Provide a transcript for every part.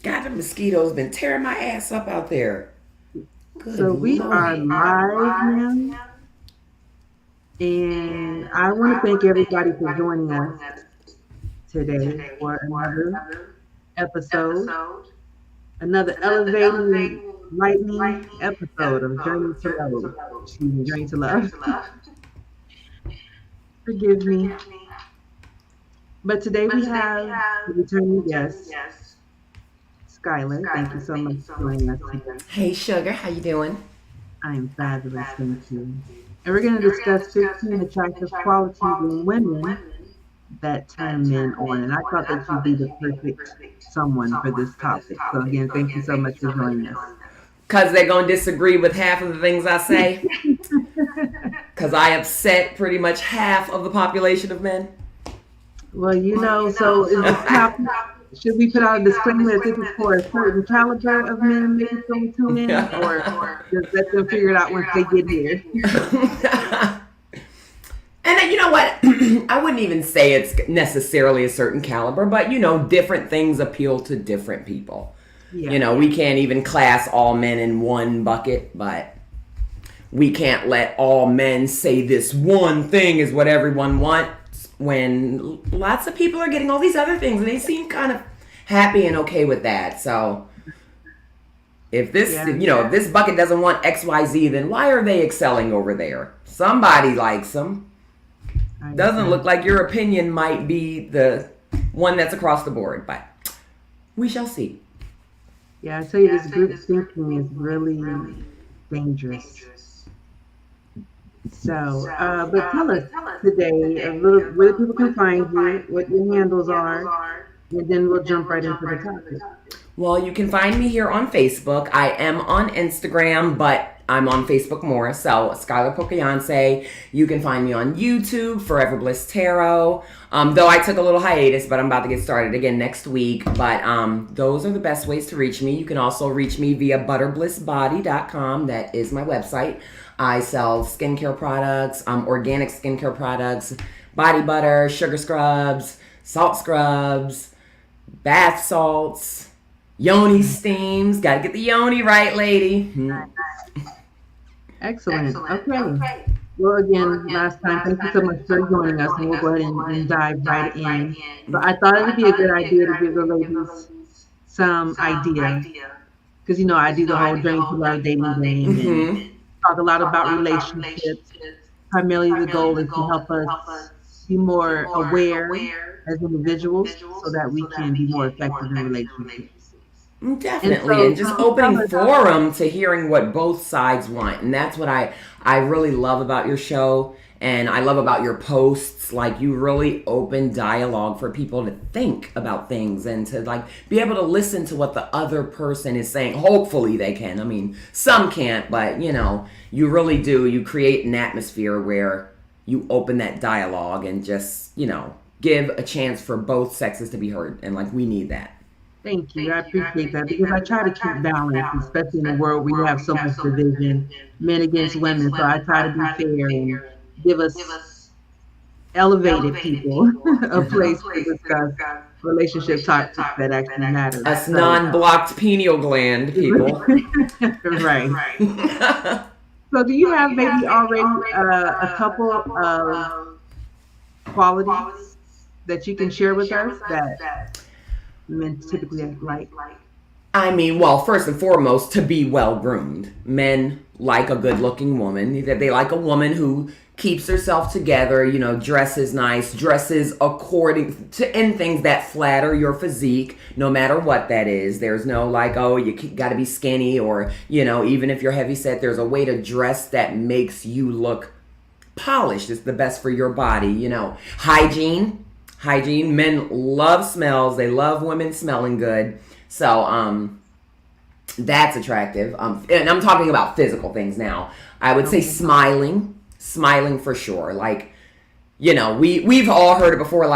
God, the mosquitoes been tearing my ass up out there. Good So we are Lord. live now, and I want to thank everybody for joining us today for episode, another elevating, lightning episode of Journey to Love. Excuse me, Journey to Love. Forgive me. But today we have the returning guest, Skylar. Thank you so much for joining us today. Hey, sugar, how you doing? I am fabulous, thank you. And we're going to discuss 15 attractive qualities in women that turn men on. And I thought that you'd be the perfect someone for this topic. So again, thank you so much for joining us. Because they're going to disagree with half of the things I say? Because I upset pretty much half of the population of men? Well, so is this topic, should we put out a disclaimer that this is for a certain caliber of men maybe going to tune in? Or just let them figure it out once they get here? And then, you know what? I wouldn't even say it's necessarily a certain caliber, but, different things appeal to different people. Yeah. We can't even class all men in one bucket, but we can't let all men say this one thing is what everyone wants when lots of people are getting all these other things and they seem kind of happy and okay with that. So if this, if this bucket doesn't want XYZ, then why are they excelling over there? Somebody likes them. Doesn't look like your opinion might be the one that's across the board, but we shall see. Yeah, I tell you, this group thinking is really dangerous. So, but tell us today a little where people can find you, what your handles are, and then we'll jump right into the topic. Well, you can find me here on Facebook. I am on Instagram, but I'm on Facebook more. So, Skylar Pocayance. You can find me on YouTube, Forever Bliss Tarot. Though I took a little hiatus, but I'm about to get started again next week. But those are the best ways to reach me. You can also reach me via butterblissbody.com. That is my website. I sell skincare products, organic skincare products, body butter, sugar scrubs, salt scrubs, bath salts, yoni steams. Got to get the yoni right, lady. Excellent. Okay. Well, again, last time, thank you so much for joining us, and we'll go ahead and dive right in. So I thought it would be a good idea to give the ladies some idea, because, I do the whole Journey to Love dating game and talk a lot about relationships. Primarily, the goal is to help us be more aware as individuals so that we can be more effective in relationships. Definitely, and just opening forum to hearing what both sides want. And that's what I really love about your show, and I love about your posts. Like, you really open dialogue for people to think about things and to be able to listen to what the other person is saying. Hopefully they can. I mean, some can't, but you really do. You create an atmosphere where you open that dialogue and just give a chance for both sexes to be heard, and we need that. Thank you. I appreciate that, because I try to keep balance, especially in a world where we have so much division, men against women. So I try to be fair and give us elevated people a place to discuss relationship topics that actually matter. Us non-blocked pineal gland people. Right. So do you have maybe already a couple of qualities that you can share with us that men typically like? I mean, well, first and foremost, to be well groomed. Men like a good looking woman. They like a woman who keeps herself together, dresses nice, dresses according to in things that flatter your physique, no matter what that is. There's no you got to be skinny, or, even if you're heavy set, there's a way to dress that makes you look polished. It's the best for your body, Hygiene. Men love smells. They love women smelling good. So that's attractive. And I'm talking about physical things now. I would say smiling for sure. We've all heard it before,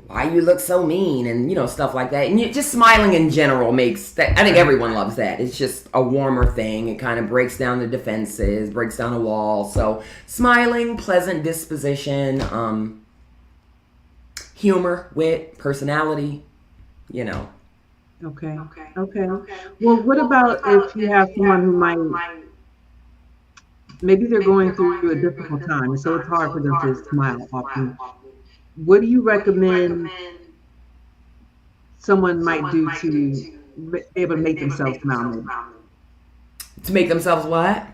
why you look so mean, and stuff like that. And just smiling in general makes that. I think everyone loves that. It's just a warmer thing. It kind of breaks down the defenses, breaks down a wall. So smiling, pleasant disposition, humor, wit, personality, Okay. Okay. Well, what about if you have someone who might, maybe they're going through a difficult time, and so it's hard for them to smile often. What do you recommend someone might do to be able to make themselves smile more? To make themselves what?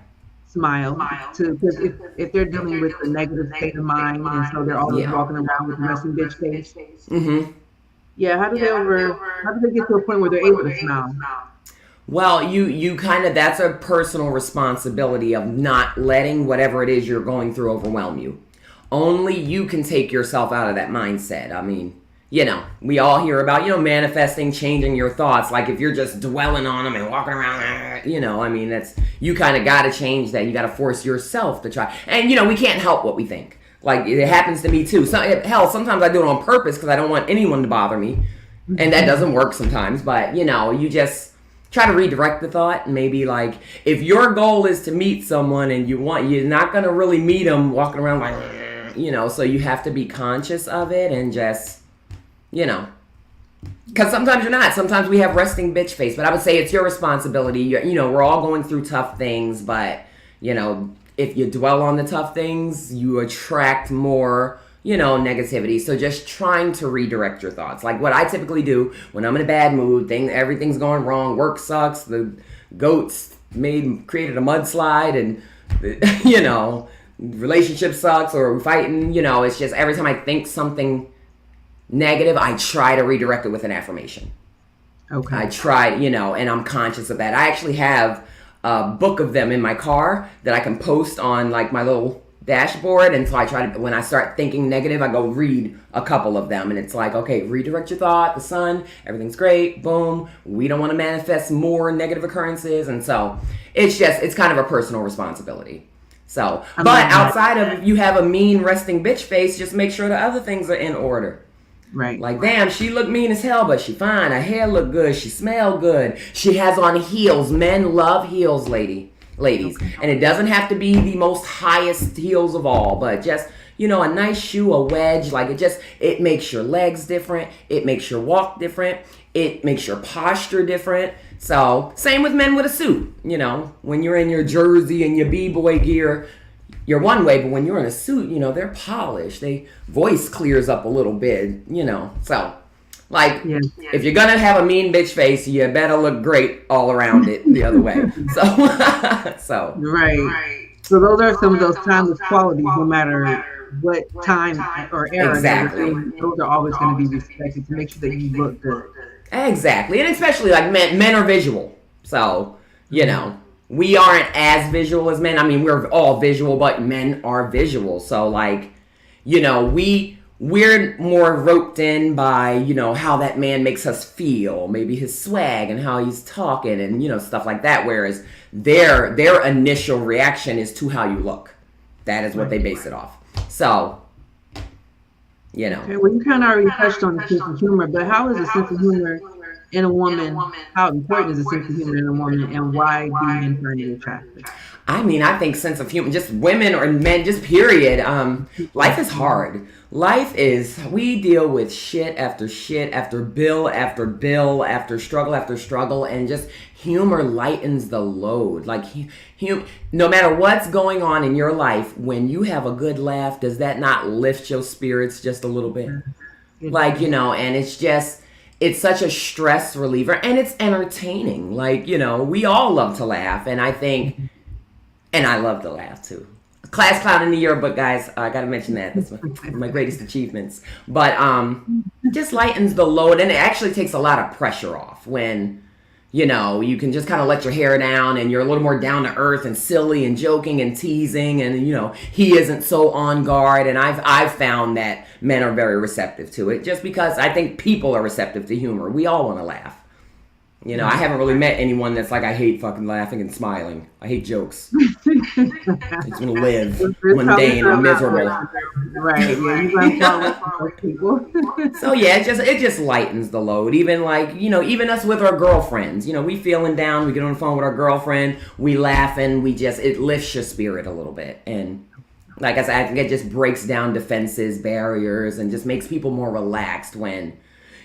Smile to because if they're dealing with a negative state of mind and so they're always Yeah. walking around with a resting bitch face. Mm-hmm. Yeah, how do they get to a point where they're able to smile? Well, you kind of, that's a personal responsibility of not letting whatever it is you're going through overwhelm you. Only you can take yourself out of that mindset. I mean, we all hear about, manifesting, changing your thoughts. Like if you're just dwelling on them and walking around, I mean, you kind of got to change that. You got to force yourself to try. And, we can't help what we think. Like it happens to me too. Hell, sometimes I do it on purpose because I don't want anyone to bother me. And that doesn't work sometimes. But, you just try to redirect the thought. And maybe like if your goal is to meet someone and you're not going to really meet them walking around like, so you have to be conscious of it and just, because sometimes you're not. Sometimes we have resting bitch face. But I would say it's your responsibility. We're all going through tough things. But, if you dwell on the tough things, you attract more, negativity. So just trying to redirect your thoughts. Like what I typically do when I'm in a bad mood, everything's going wrong, work sucks, the goats created a mudslide and, relationship sucks or we're fighting, it's just every time I think something negative, I try to redirect it with an affirmation. Okay. I try, and I'm conscious of that. I actually have a book of them in my car that I can post on like my little dashboard. And so I try to, when I start thinking negative, I go read a couple of them. And it's like, okay, redirect your thought, the sun, everything's great, boom. We don't want to manifest more negative occurrences. And so it's kind of a personal responsibility. So, but outside of if you have a mean resting bitch face, just make sure the other things are in order. Right. Like, damn, she look mean as hell, but she fine. Her hair look good. She smell good. She has on heels. Men love heels, ladies. Okay. And it doesn't have to be the most highest heels of all, but just, a nice shoe, a wedge. Like, it makes your legs different. It makes your walk different. It makes your posture different. So, same with men with a suit. When you're in your jersey and your b-boy gear, you're one way, but when you're in a suit, they're polished. They voice clears up a little bit, So, like, if you're gonna have a mean bitch face, you better look great all around it the other way. So Right. So those are some of those timeless qualities, no matter what time or era. Exactly. Those are always going to be respected to make sure that you look good. Exactly, and especially like men are visual, so we aren't as visual as men. I mean, we're all visual, but men are visual. So like, we're more roped in by, how that man makes us feel, maybe his swag and how he's talking and, stuff like that. Whereas their initial reaction is to how you look. That is what they base it off. So, Okay, well, you kind of already touched on the sense of humor, but how is a sense of humor in a woman, how important is a sense of humor in a woman, and why do men find it attractive? I mean, I think sense of humor, just women or men, just period. Life is hard. We deal with shit after bill after bill, after struggle, and just humor lightens the load. Like, no matter what's going on in your life, when you have a good laugh, does that not lift your spirits just a little bit? Like, and it's such a stress reliever, and it's entertaining. Like, we all love to laugh, and I think, and I love to laugh too. Class clown in the yearbook, guys. I gotta mention that. That's one of my greatest achievements. But it just lightens the load, and it actually takes a lot of pressure off when, you can just kind of let your hair down, and you're a little more down to earth and silly and joking and teasing, and he isn't so on guard. And I've found that men are very receptive to it, just because I think people are receptive to humor. We all want to laugh. I haven't really met anyone that's like, I hate fucking laughing and smiling. I hate jokes. It's gonna live mundane and miserable. Right. Yeah, you gotta people. So yeah, it just lightens the load. Even like, even us with our girlfriends. We feeling down, we get on the phone with our girlfriend, we laughing, it lifts your spirit a little bit. And like I said, I think it just breaks down defenses, barriers, and just makes people more relaxed when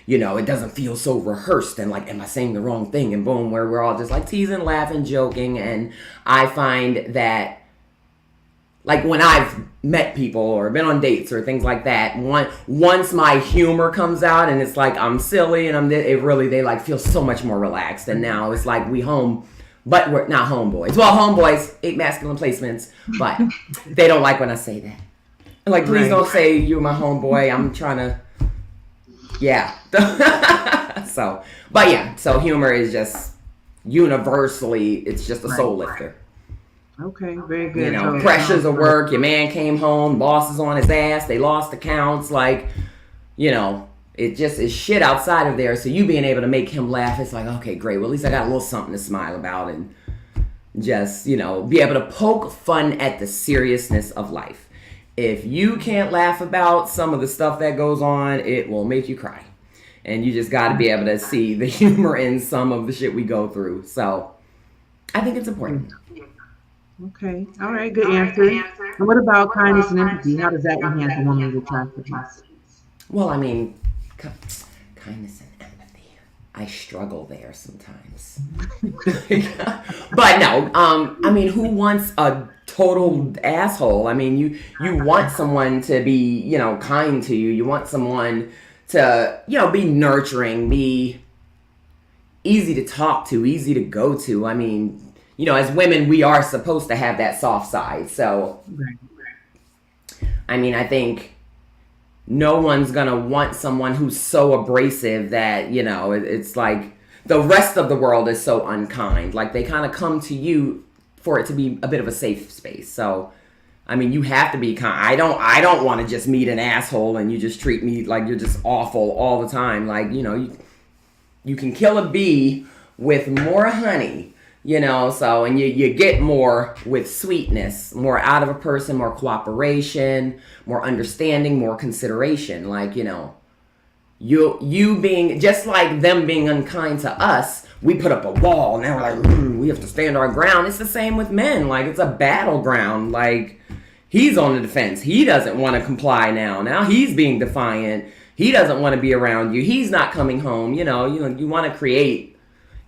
it doesn't feel so rehearsed and like, am I saying the wrong thing? And boom, where we're all just like teasing, laughing, joking. And I find that, like, when I've met people or been on dates or things like that, once my humor comes out and it's like I'm silly and they like feel so much more relaxed. And now it's like we home, but we're not homeboys. Well, homeboys, 8 masculine placements, but they don't like when I say that. Like, please don't say you're my homeboy. I'm trying to, yeah. So humor is just universally, it's just a soul lifter. Okay, very good. Pressures of work, your man came home, boss is on his ass, they lost accounts, like, it just is shit outside of there. So you being able to make him laugh, it's like, okay, great. Well, at least I got a little something to smile about and just, be able to poke fun at the seriousness of life. If you can't laugh about some of the stuff that goes on, it will make you cry. And you just got to be able to see the humor in some of the shit we go through. So I think it's important. Okay. All right. Good answer. And what about kindness and empathy? How does that enhance a woman's attractiveness? Well, I mean, kindness and empathy. I struggle there sometimes. But no, I mean, who wants a total asshole? I mean, you want someone to be, kind to you. You want someone to, be nurturing, be easy to talk to, easy to go to. I mean, as women, we are supposed to have that soft side. So, I mean, I think no one's going to want someone who's so abrasive that, it's like the rest of the world is so unkind. Like, they kind of come to you for it to be a bit of a safe space. So, I mean, you have to be kind. I don't want to just meet an asshole and you just treat me like you're just awful all the time. Like, you can kill a bee with more honey. So, and you get more with sweetness, more out of a person, more cooperation, more understanding, more consideration. Like, you being, just like them being unkind to us, we put up a wall, and now we're like, we have to stand our ground. It's the same with men. Like, it's a battleground. Like, he's on the defense. He doesn't want to comply now. Now he's being defiant. He doesn't want to be around you. He's not coming home. You want to create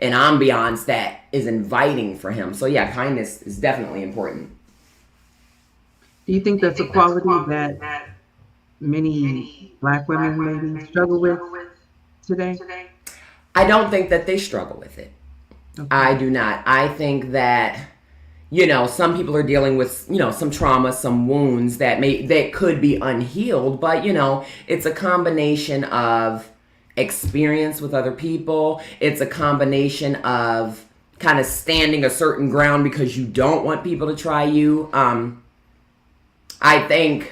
an ambiance that is inviting for him. So yeah, kindness is definitely important. Do you think that's a quality that many Black women maybe struggle with today? I don't think that they struggle with it. Okay. I do not. I think that, some people are dealing with, some trauma, some wounds that could be unhealed, but, it's a combination of experience with other people. It's a combination of kind of standing a certain ground because you don't want people to try you. I think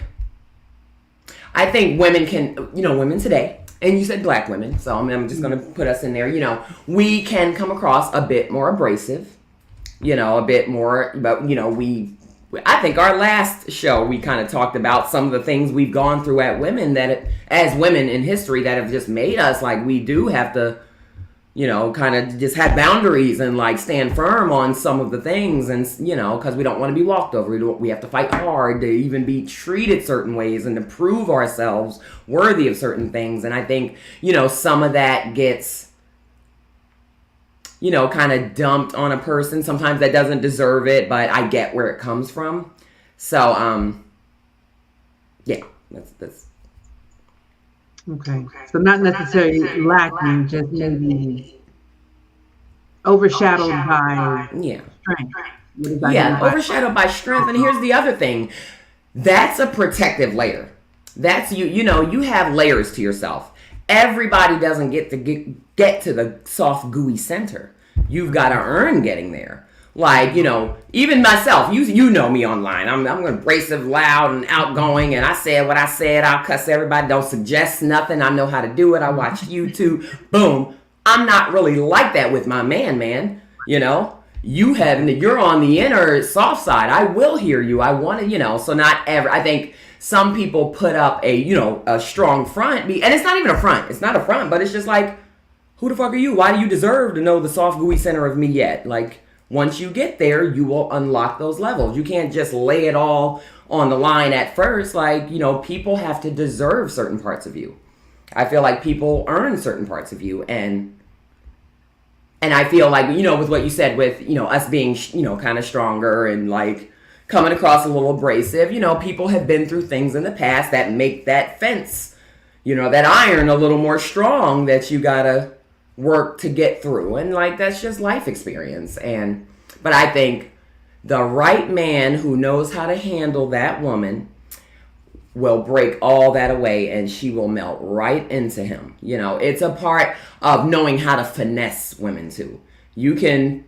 women can, women today, and you said Black women, so I'm just going to put us in there. We can come across a bit more abrasive, a bit more, but I think our last show we kind of talked about some of the things we've gone through as women in history that have just made us like we do have to, kind of just have boundaries and like stand firm on some of the things, and because we don't want to be walked over. We have to fight hard to even be treated certain ways and to prove ourselves worthy of certain things. And I think some of that gets kind of dumped on a person sometimes that doesn't deserve it, but I get where it comes from. So, yeah, that's. Okay. So not necessarily lacking, just maybe overshadowed by strength. Yeah, overshadowed by strength. And here's the other thing. That's a protective layer. That's you have layers to yourself. Everybody doesn't get to the soft, gooey center. You've got to earn getting there. Like, even myself, you know me online. I'm abrasive, loud, and outgoing, and I said what I said. I'll cuss everybody. Don't suggest nothing. I know how to do it. I watch YouTube. Boom. I'm not really like that with my man. You're on the inner soft side. I will hear you. I want to, so not ever. I think some people put up a strong front, and it's not even a front. It's not a front, but it's just like, who the fuck are you? Why do you deserve to know the soft, gooey center of me yet? Like, once you get there, you will unlock those levels. You can't just lay it all on the line at first. Like, people have to deserve certain parts of you. I feel like people earn certain parts of you, and I feel like, with what you said with, us being, kind of stronger and like coming across a little abrasive, people have been through things in the past that make that fence, that iron a little more strong that you gotta work to get through. And like, that's just life experience. But I think the right man who knows how to handle that woman will break all that away and she will melt right into him. It's a part of knowing how to finesse women too. You can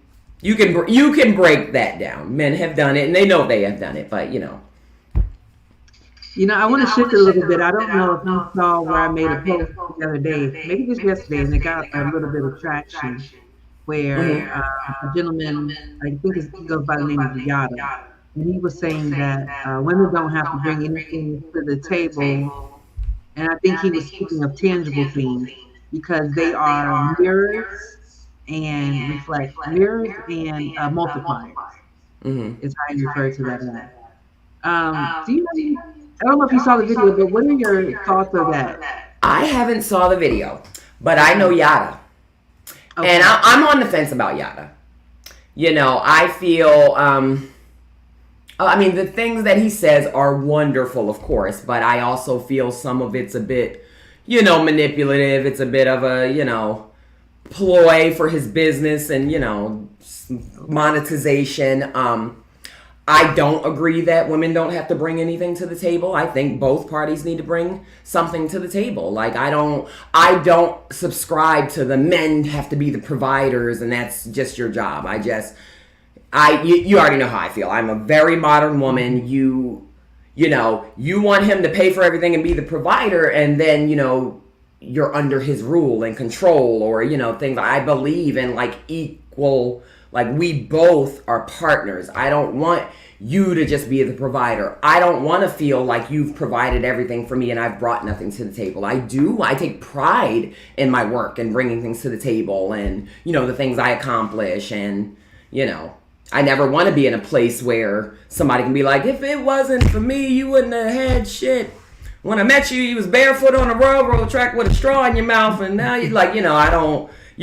break that down. Men have done it and they know they have done it, but I want to shift a little bit. I don't know if you saw where I made a post the other day, maybe just yesterday, and it got a little bit of traction where a gentleman, I think he goes by the name of Yada, and he was saying that women don't have to bring anything to the table, and I think he was speaking of tangible things because they are mirrors and reflect mirrors and multipliers. Is how you refer to that as. I don't know if you saw the video, but what are your thoughts of that? I haven't saw the video, but I know Yada. Okay. And I'm on the fence about Yada. I feel, the things that he says are wonderful, of course, but I also feel some of it's a bit, manipulative. It's a bit of a, ploy for his business and, monetization. I don't agree that women don't have to bring anything to the table. I think both parties need to bring something to the table. Like, I don't subscribe to the men have to be the providers and that's just your job. You already know how I feel. I'm a very modern woman. You want him to pay for everything and be the provider, and then, you're under his rule and control, or, things. I believe in like equal, like we both are partners. I don't want you to just be the provider. I don't want to feel like you've provided everything for me and I've brought nothing to the table. I take pride in my work and bringing things to the table and, the things I accomplish. And, I never want to be in a place where somebody can be like, if it wasn't for me, you wouldn't have had shit. When I met you, you was barefoot on a railroad track with a straw in your mouth. And now you're like, you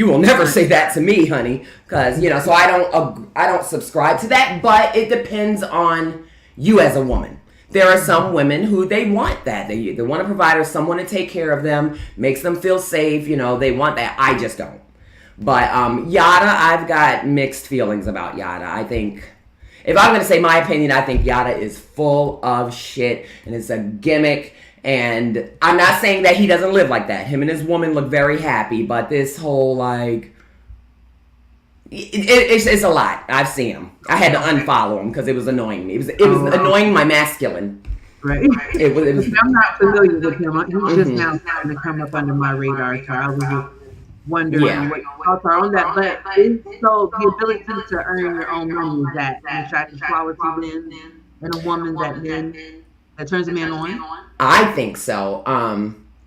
will never say that to me, honey, because, so I don't subscribe to that, but it depends on you as a woman. There are some women who they want that. They want a provider, someone to take care of them, makes them feel safe, they want that. I just don't. But Yada, I've got mixed feelings about Yada. I think, if I'm going to say my opinion, I think Yada is full of shit and it's a gimmick. And I'm not saying that he doesn't live like that. Him and his woman look very happy, but this whole, like, it's a lot. I've seen him. I had to unfollow him because it was annoying me. It was annoying my masculine. Right. It was. I'm not familiar with him. He's just now starting to come up under my radar, so I was just wondering what your thoughts are on that. But so the ability to earn your own money, is that an attractive quality then in a woman that turns a man on? I think so.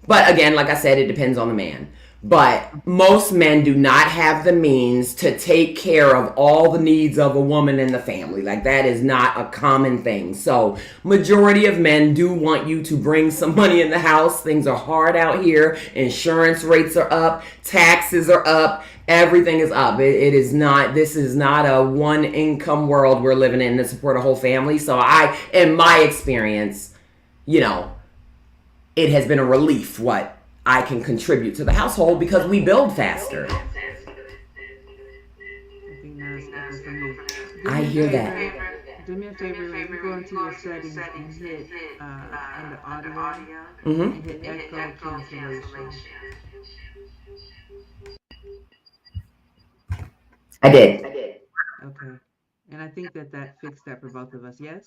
But again, like I said, it depends on the man. But most men do not have the means to take care of all the needs of a woman in the family. Like, that is not a common thing. So majority of men do want you to bring some money in the house. Things are hard out here. Insurance rates are up. Taxes are up. Everything is up. This is not a one income world we're living in to support a whole family. So in my experience, it has been a relief what I can contribute to the household because we build faster. I hear that. Do me a favor, when you go into your settings and hit under audio and hit echo cancellation. I did. Okay. And I think that fixed that for both of us, yes?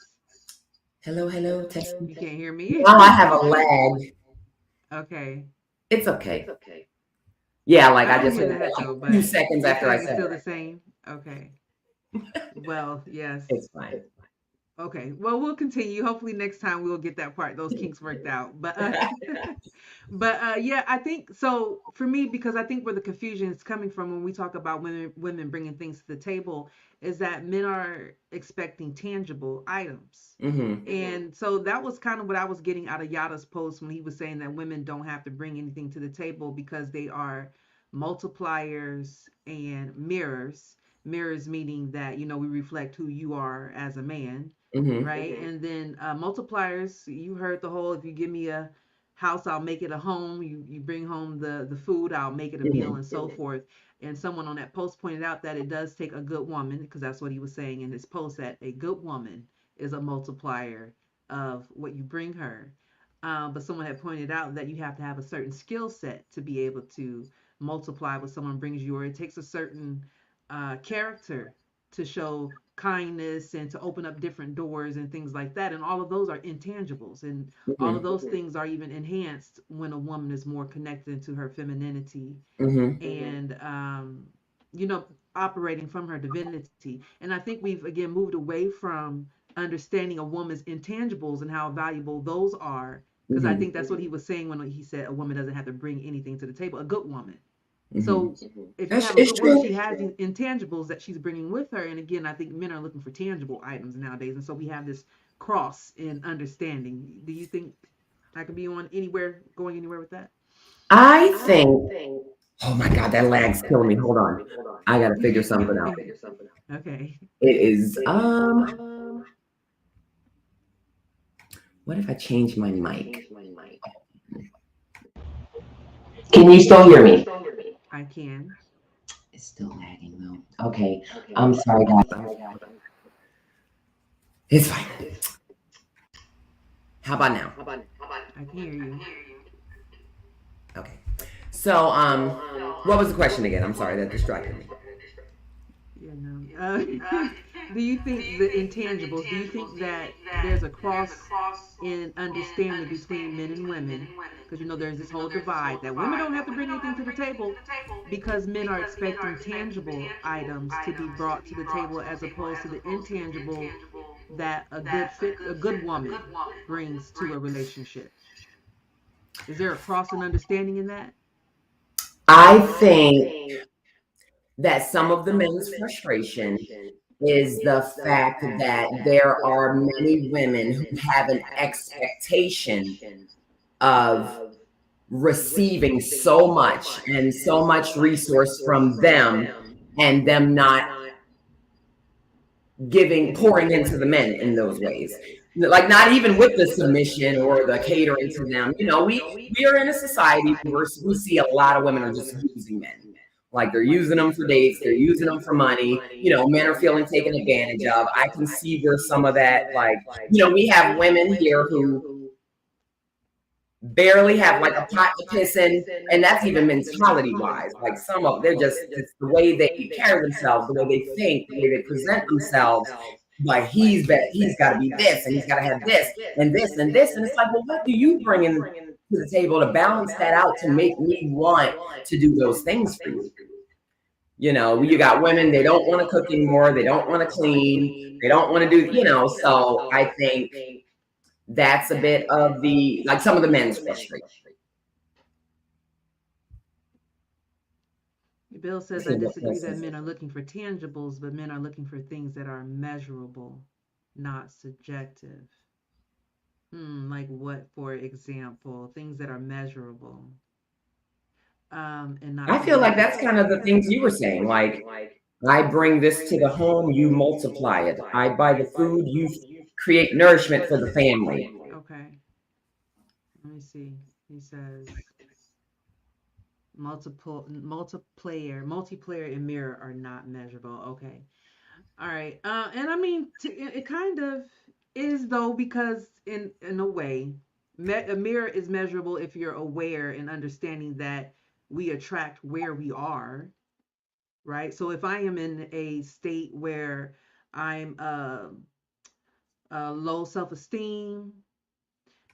Hello. You can't hear me? Now I have a lag. Okay. It's okay. Yeah, like I just said a few seconds after I said it. Still the same? Okay. Well, yes. It's fine. Okay, well, we'll continue. Hopefully, next time we'll get that part, those kinks worked out. But yeah, I think so for me, because I think where the confusion is coming from when we talk about women bringing things to the table is that men are expecting tangible items. Mm-hmm. And so that was kind of what I was getting out of Yada's post when he was saying that women don't have to bring anything to the table because they are multipliers and mirrors. Mirrors meaning that, we reflect who you are as a man, Mm-hmm. right? And then multipliers, you heard the whole, if you give me a house, I'll make it a home. You bring home the food, I'll make it a meal, and Mm-hmm. so forth. And someone on that post pointed out that it does take a good woman, because that's what he was saying in his post, that a good woman is a multiplier of what you bring her. But someone had pointed out that you have to have a certain skill set to be able to multiply what someone brings you, or it takes a certain character to show kindness and to open up different doors and things like that. And all of those are intangibles. And all of Mm-hmm. those things are even enhanced when a woman is more connected to her femininity Mm-hmm. and, you know, operating from her divinity. And I think we've, again, moved away from understanding a woman's intangibles and how valuable those are. Because I Mm-hmm. think that's what he was saying when he said a woman doesn't have to bring anything to the table, a good woman. Mm-hmm. So if you That's have a it's good woman, true. she has these intangibles that she's bringing with her. And again, I think men are looking for tangible items nowadays. And so we have this cross in understanding. Do you think I could be on anywhere, going anywhere with that? I think. Oh my God, that lag's killing me. Hold on. I gotta figure something out. Okay. It is. What if I change my mic? Can you still hear me? I can. It's still lagging though. Okay. I'm sorry, guys. It's fine. How about now? I can hear you. Okay. So, what was the question again? I'm sorry, that distracted me. Yeah, no. Do you think the intangibles, do you think that there's a cross in understanding between men and women? Because there's this whole divide that women don't have to bring anything to the table because men are expecting tangible items to be brought to the table as opposed to the intangible that a good woman brings to a relationship. Is there a cross in understanding in that? I think that some of the men's frustration is the fact that there are many women who have an expectation of receiving so much and so much resource from them and them not pouring into the men in those ways, like not even with the submission or the catering to them. We are in a society where we see a lot of women are just using men, like they're using them for dates, they're using them for money. Men are feeling taken advantage of. I can see where some of that, like, we have women here who barely have like a pot to piss in, and that's even mentality wise. Like some of they're just, it's the way they carry themselves, the way they think, the way they present themselves. Like he's got to be this, and he's got to have this and this and this, and it's like, well, what do you bring in to the table to balance that out to make me want to do those things for you? You got women, they don't want to cook anymore, they don't want to clean, they don't want to do, so I think that's a bit of the, like, some of the men's frustration. Bill says, I disagree that men are looking for tangibles, but men are looking for things that are measurable, not subjective. Like what, for example? Things that are measurable, and not I feel like subjective. that's kind of the things you were saying. Like, I bring this to the home, you multiply it. I buy the food, you create nourishment for the family. Okay. Let me see. He says multiplayer and mirror are not measurable. Okay. All right. And I mean, it kind of is though, because in a way, a mirror is measurable if you're aware and understanding that we attract where we are, right? So if I am in a state where I'm low self-esteem,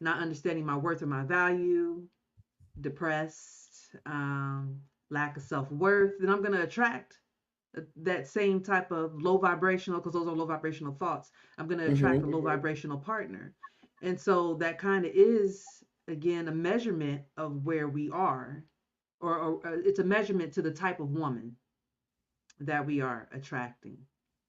not understanding my worth or my value, depressed, lack of self-worth, then I'm going to attract that same type of low vibrational, because those are low vibrational thoughts. I'm going to attract a low vibrational partner. And so that kind of is, again, a measurement of where we are, or it's a measurement to the type of woman that we are attracting.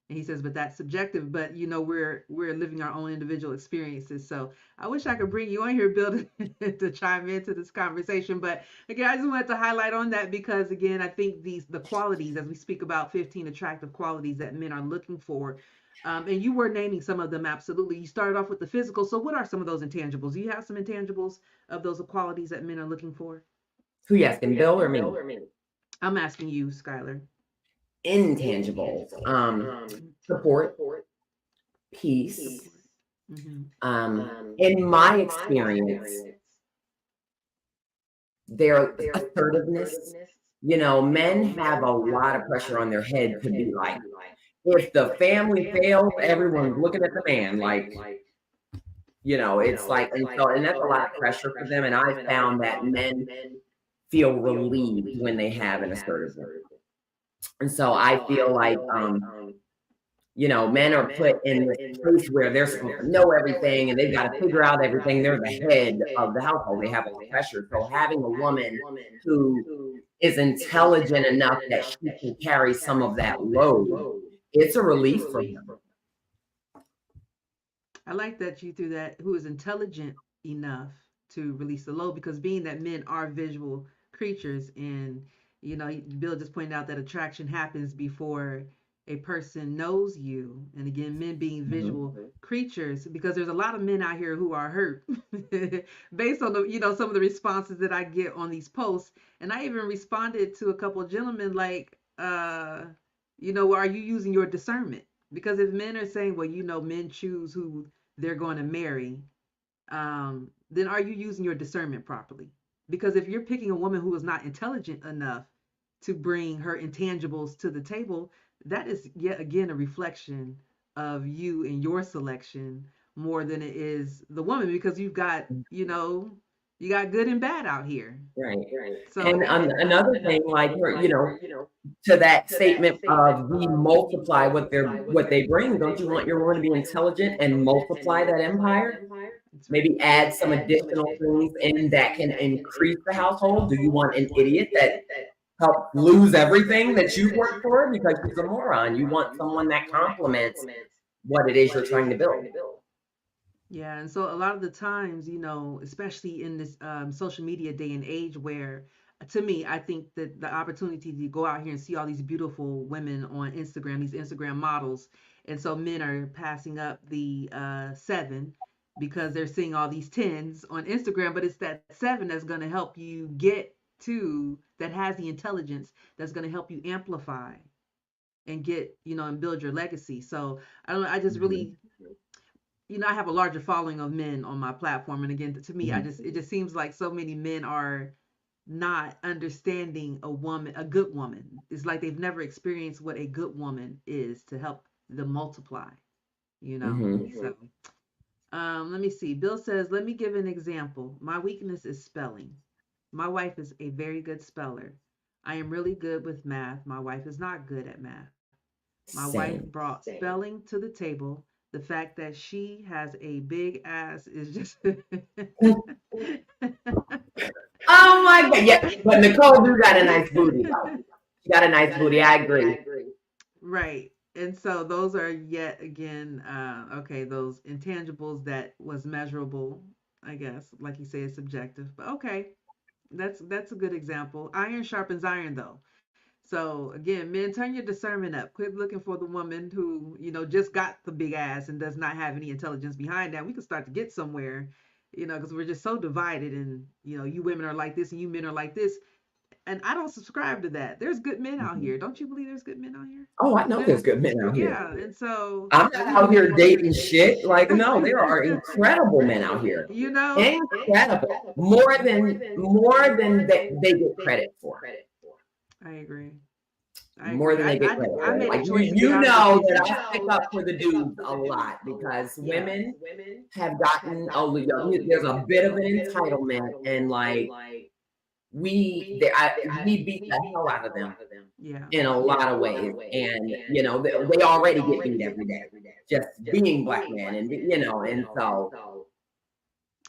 And he says, but that's subjective. But we're living our own individual experiences. So I wish I could bring you on here, Bill, to chime into this conversation. But again, I just wanted to highlight on that because again, I think the qualities, as we speak about 15 attractive qualities that men are looking for. And you were naming some of them. Absolutely. You started off with the physical. So what are some of those intangibles? Do you have some intangibles of those qualities that men are looking for? Who you asking, Bill or me? I'm asking you, Skylar. Intangibles. Support, peace. In my experience, their assertiveness. Men have a lot of pressure on their head to be like, if the family fails, everyone's looking at the man. Like, it's like, and that's a lot of pressure for them. And I found that men feel relieved when they have an assertiveness. And so I feel like, men are put in this place where they're supposed to know everything and they've got to figure out everything. They're the head of the household. They have all the pressure. So having a woman who is intelligent enough that she can carry some of that load, it's a relief for them. I like that you threw that, who is intelligent enough to release the load, because being that men are visual creatures, and Bill just pointed out that attraction happens before a person knows you. And again, men being visual creatures, because there's a lot of men out here who are hurt based on some of the responses that I get on these posts. And I even responded to a couple of gentlemen like, are you using your discernment? Because if men are saying, well, men choose who they're going to marry, then are you using your discernment properly? Because if you're picking a woman who is not intelligent enough to bring her intangibles to the table, that is yet again a reflection of you and your selection more than it is the woman, because you've got, you got good and bad out here. Right. So, and another thing, like, to that statement of we multiply what they bring, don't you want your woman to be intelligent and multiply that empire? Maybe add some additional things in that can increase the household. Do you want an idiot that helps lose everything that you worked for because she's a moron? You want someone that complements what it is you're trying to build. Yeah, and so a lot of the times, especially in this social media day and age, where to me, I think that the opportunity to go out here and see all these beautiful women on Instagram, these Instagram models, and so men are passing up the 7 because they're seeing all these 10s on Instagram, but it's that 7 that's going to help you get to, that has the intelligence that's going to help you amplify and get, and build your legacy. So I don't know, I just really, I have a larger following of men on my platform. And again, to me, it just seems like so many men are not understanding a good woman. It's like they've never experienced what a good woman is to help them multiply, So let me see. Bill says, let me give an example. My weakness is spelling. My wife is a very good speller. I am really good with math. My wife is not good at math. My wife brought spelling to the table. The fact that she has a big ass is just. Oh my God. Yeah, but Nicole do got a nice booty. She got a nice booty. I agree. Right. And so those are yet again, those intangibles that was measurable, I guess. Like you say, it's subjective. But okay, that's a good example. Iron sharpens iron, though. So again, men, turn your discernment up. Quit looking for the woman who, just got the big ass and does not have any intelligence behind that. We can start to get somewhere, because we're just so divided, and you women are like this and you men are like this. And I don't subscribe to that. There's good men out here. Don't you believe there's good men out here? Oh, I know there's good men out here. Yeah, and so I'm not out here dating shit. Like, no, there are incredible men out here. Incredible. More than they get credit for. I agree. More than they get credit for. Like, you know that I stick up for the dudes a lot, because women have gotten there's a bit of an entitlement, and like we beat the hell out of them. Yeah. in a lot of ways. And, they already get beat every day just being black men. And so,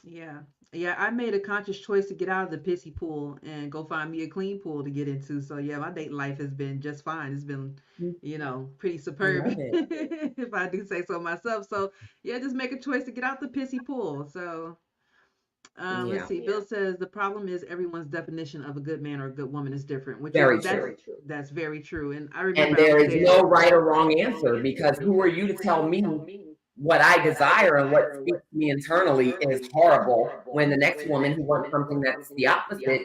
Yeah. Yeah, I made a conscious choice to get out of the pissy pool and go find me a clean pool to get into. So yeah, my dating life has been just fine. It's been, pretty I superb love it. if I do say so myself. So yeah, just make a choice to get out the pissy pool. So let's Yeah, see. Bill says the problem is everyone's definition of a good man or a good woman is different, which is very true. that's very true. And I And remember I there was is dating. no right or wrong answer, because who are you to tell me what I desire and what speaks to me internally is horrible when the next woman who wants something that's the opposite,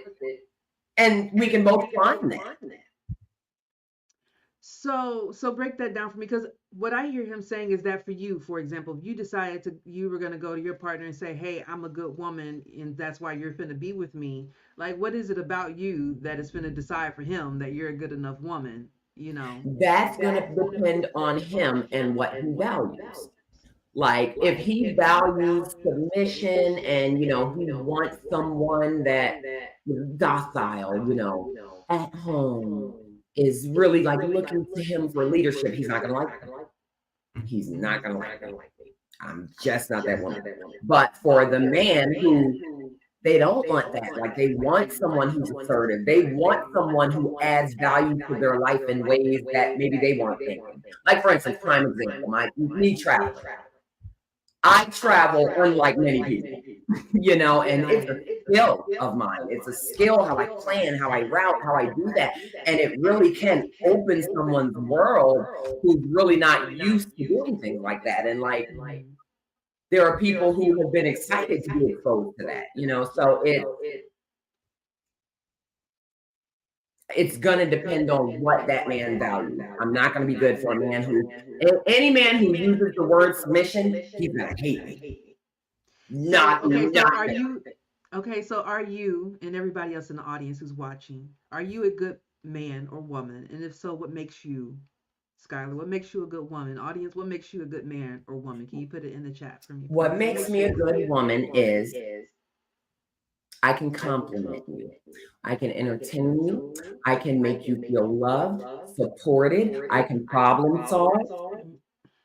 and we can both find that. So break that down for me, because what I hear him saying is that for you, for example, if you decided you were gonna go to your partner and say, "Hey, I'm a good woman, and that's why you're finna be with me." Like, what is it about you that is finna decide for him that you're a good enough woman? You know. That's going to depend on him and what he values. Like, if he values submission and, he wants someone that is docile, at home, is really like looking to him for leadership, he's not going to like me. He's not going to like me. I'm just not that woman. But for the man who, they don't want that. Like, they want someone who's assertive. They want someone who adds value to their life in ways that maybe they weren't thinking. Like, for instance, prime example, me traveling. I travel unlike many people, and it's a skill of mine. It's a skill how I plan, how I route, how I do that. And it really can open someone's world who's really not used to doing things like that. And like, there are people who have been excited to be exposed to that, so it's going to depend on what that man values. I'm not going to be good for a man any man who uses the word submission, he's going to hate me. So Not, okay, so not are fair. you okay? So are you and everybody else in the audience who's watching? Are you a good man or woman? And if so, what makes you, Skylar? What makes you a good woman? Audience, what makes you a good man or woman? Can you put it in the chat for me, What please? What makes makes me you a a good? good woman is I can compliment you. I can entertain you. I can make you feel loved, supported. I can problem solve.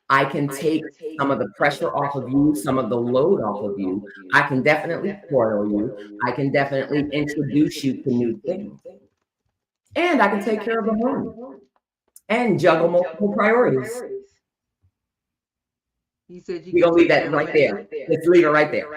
I can take some of the pressure off of you, some of the load off of you. I can definitely spoil you. I can definitely introduce you to new things. And I can take care of the home and juggle multiple priorities. You said you We're can going to leave take care that of right there. Let's leave it right there.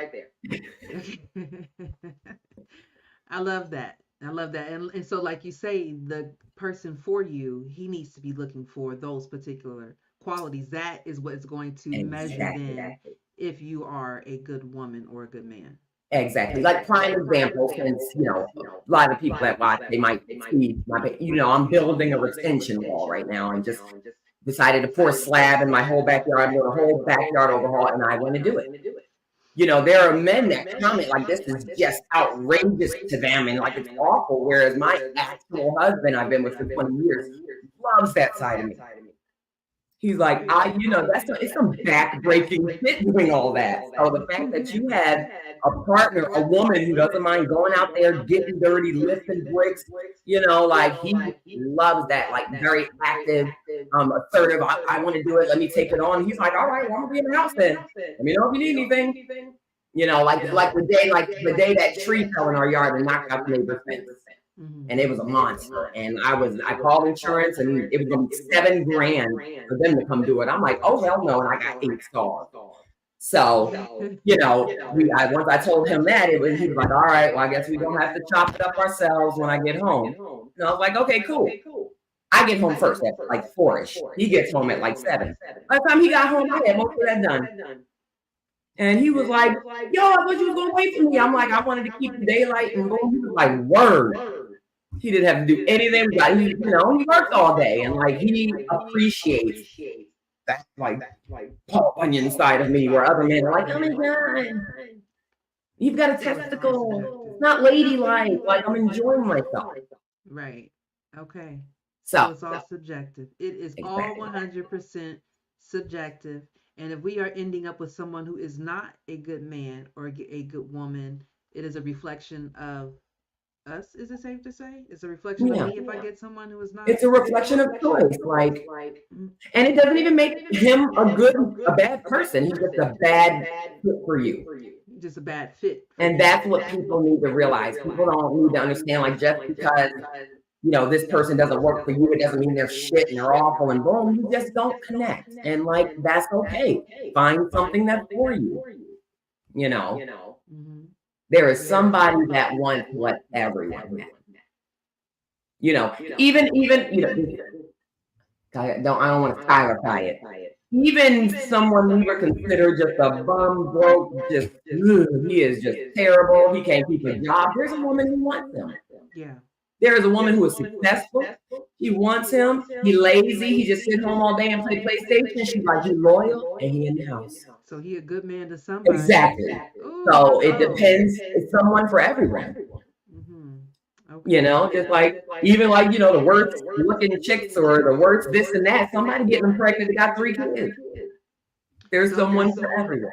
I love that. I love that. And so, like you say, the person for you, he needs to be looking for those particular qualities. That is what is going to measure Exactly. then if you are a good woman or a good man. Exactly. Like, prime example, since, a lot of people that watch, they might see I'm building a retention wall right now. I'm just decided to pour slab in my whole backyard, do a whole backyard overhaul, and I want to do it. There are men that comment like this is just outrageous to them and like it's awful. Whereas my actual husband I've been with for 20 years loves that side of me. He's like, it's some back-breaking shit doing all that. So the fact that you have a partner, a woman who doesn't mind going out there, getting dirty, lifting bricks, like he loves that, like very active, assertive. I want to do it. Let me take it on. He's like, all right, well, I'm gonna be in the house then. Let me know if you need anything. Like the day that tree fell in our yard and knocked out the neighbor's fence. And it was a monster. And I called insurance and it was gonna be $7,000 for them to come do it. I'm like, oh hell no, and I got 8 stars. So, once I told him that, he was like, all right, well, I guess we're gonna have to chop it up ourselves when I get home. And I was like, okay, cool. I get home first at like 4-ish. He gets home at like 7. By the time he got home, I had most of that done. And he was like, yo, I thought you was gonna wait for me. I'm like, I wanted to keep the daylight and go. He was like, word. He didn't have to do anything. He worked all day, and like he appreciates that like Paul Bunyan side of me, where other men are like, oh my god, you've got a testicle. It's not ladylike. Like, I'm enjoying myself. Right. Okay. So it's all subjective. It is all exactly. 100% subjective. And if we are ending up with someone who is not a good man or a good woman, it is a reflection of us, is it safe to say? It's a reflection of Yeah. me if I get someone who is not. It's a reflection of choice. Like, Mm, and it doesn't even make him a bad person. He's just a bad fit for you. just a bad fit for And you. that's what people need to realize. People don't need to understand, like, just because, this person doesn't work for you, it doesn't mean they're shit and they're awful and boom, you just don't connect. And like, that's okay. Find something that's for you. You know, Hmm. there is somebody that wants what everyone has. Even, I don't want to clarify it. Even someone we would consider just a bum, broke, just, he is just terrible. He can't keep a job. There's a woman who wants him. Yeah. There is a woman who is successful. He wants him. He lazy. He just sit home all day and play PlayStation. She's like, he loyal and he in the house. So he a good man to somebody. Exactly. Ooh, So let's it go. depends. It's someone for everyone. Hmm. Okay. Just like, even like, the worst looking chicks or the worst this and that, somebody getting them pregnant, they got 3 kids. There's someone for everyone.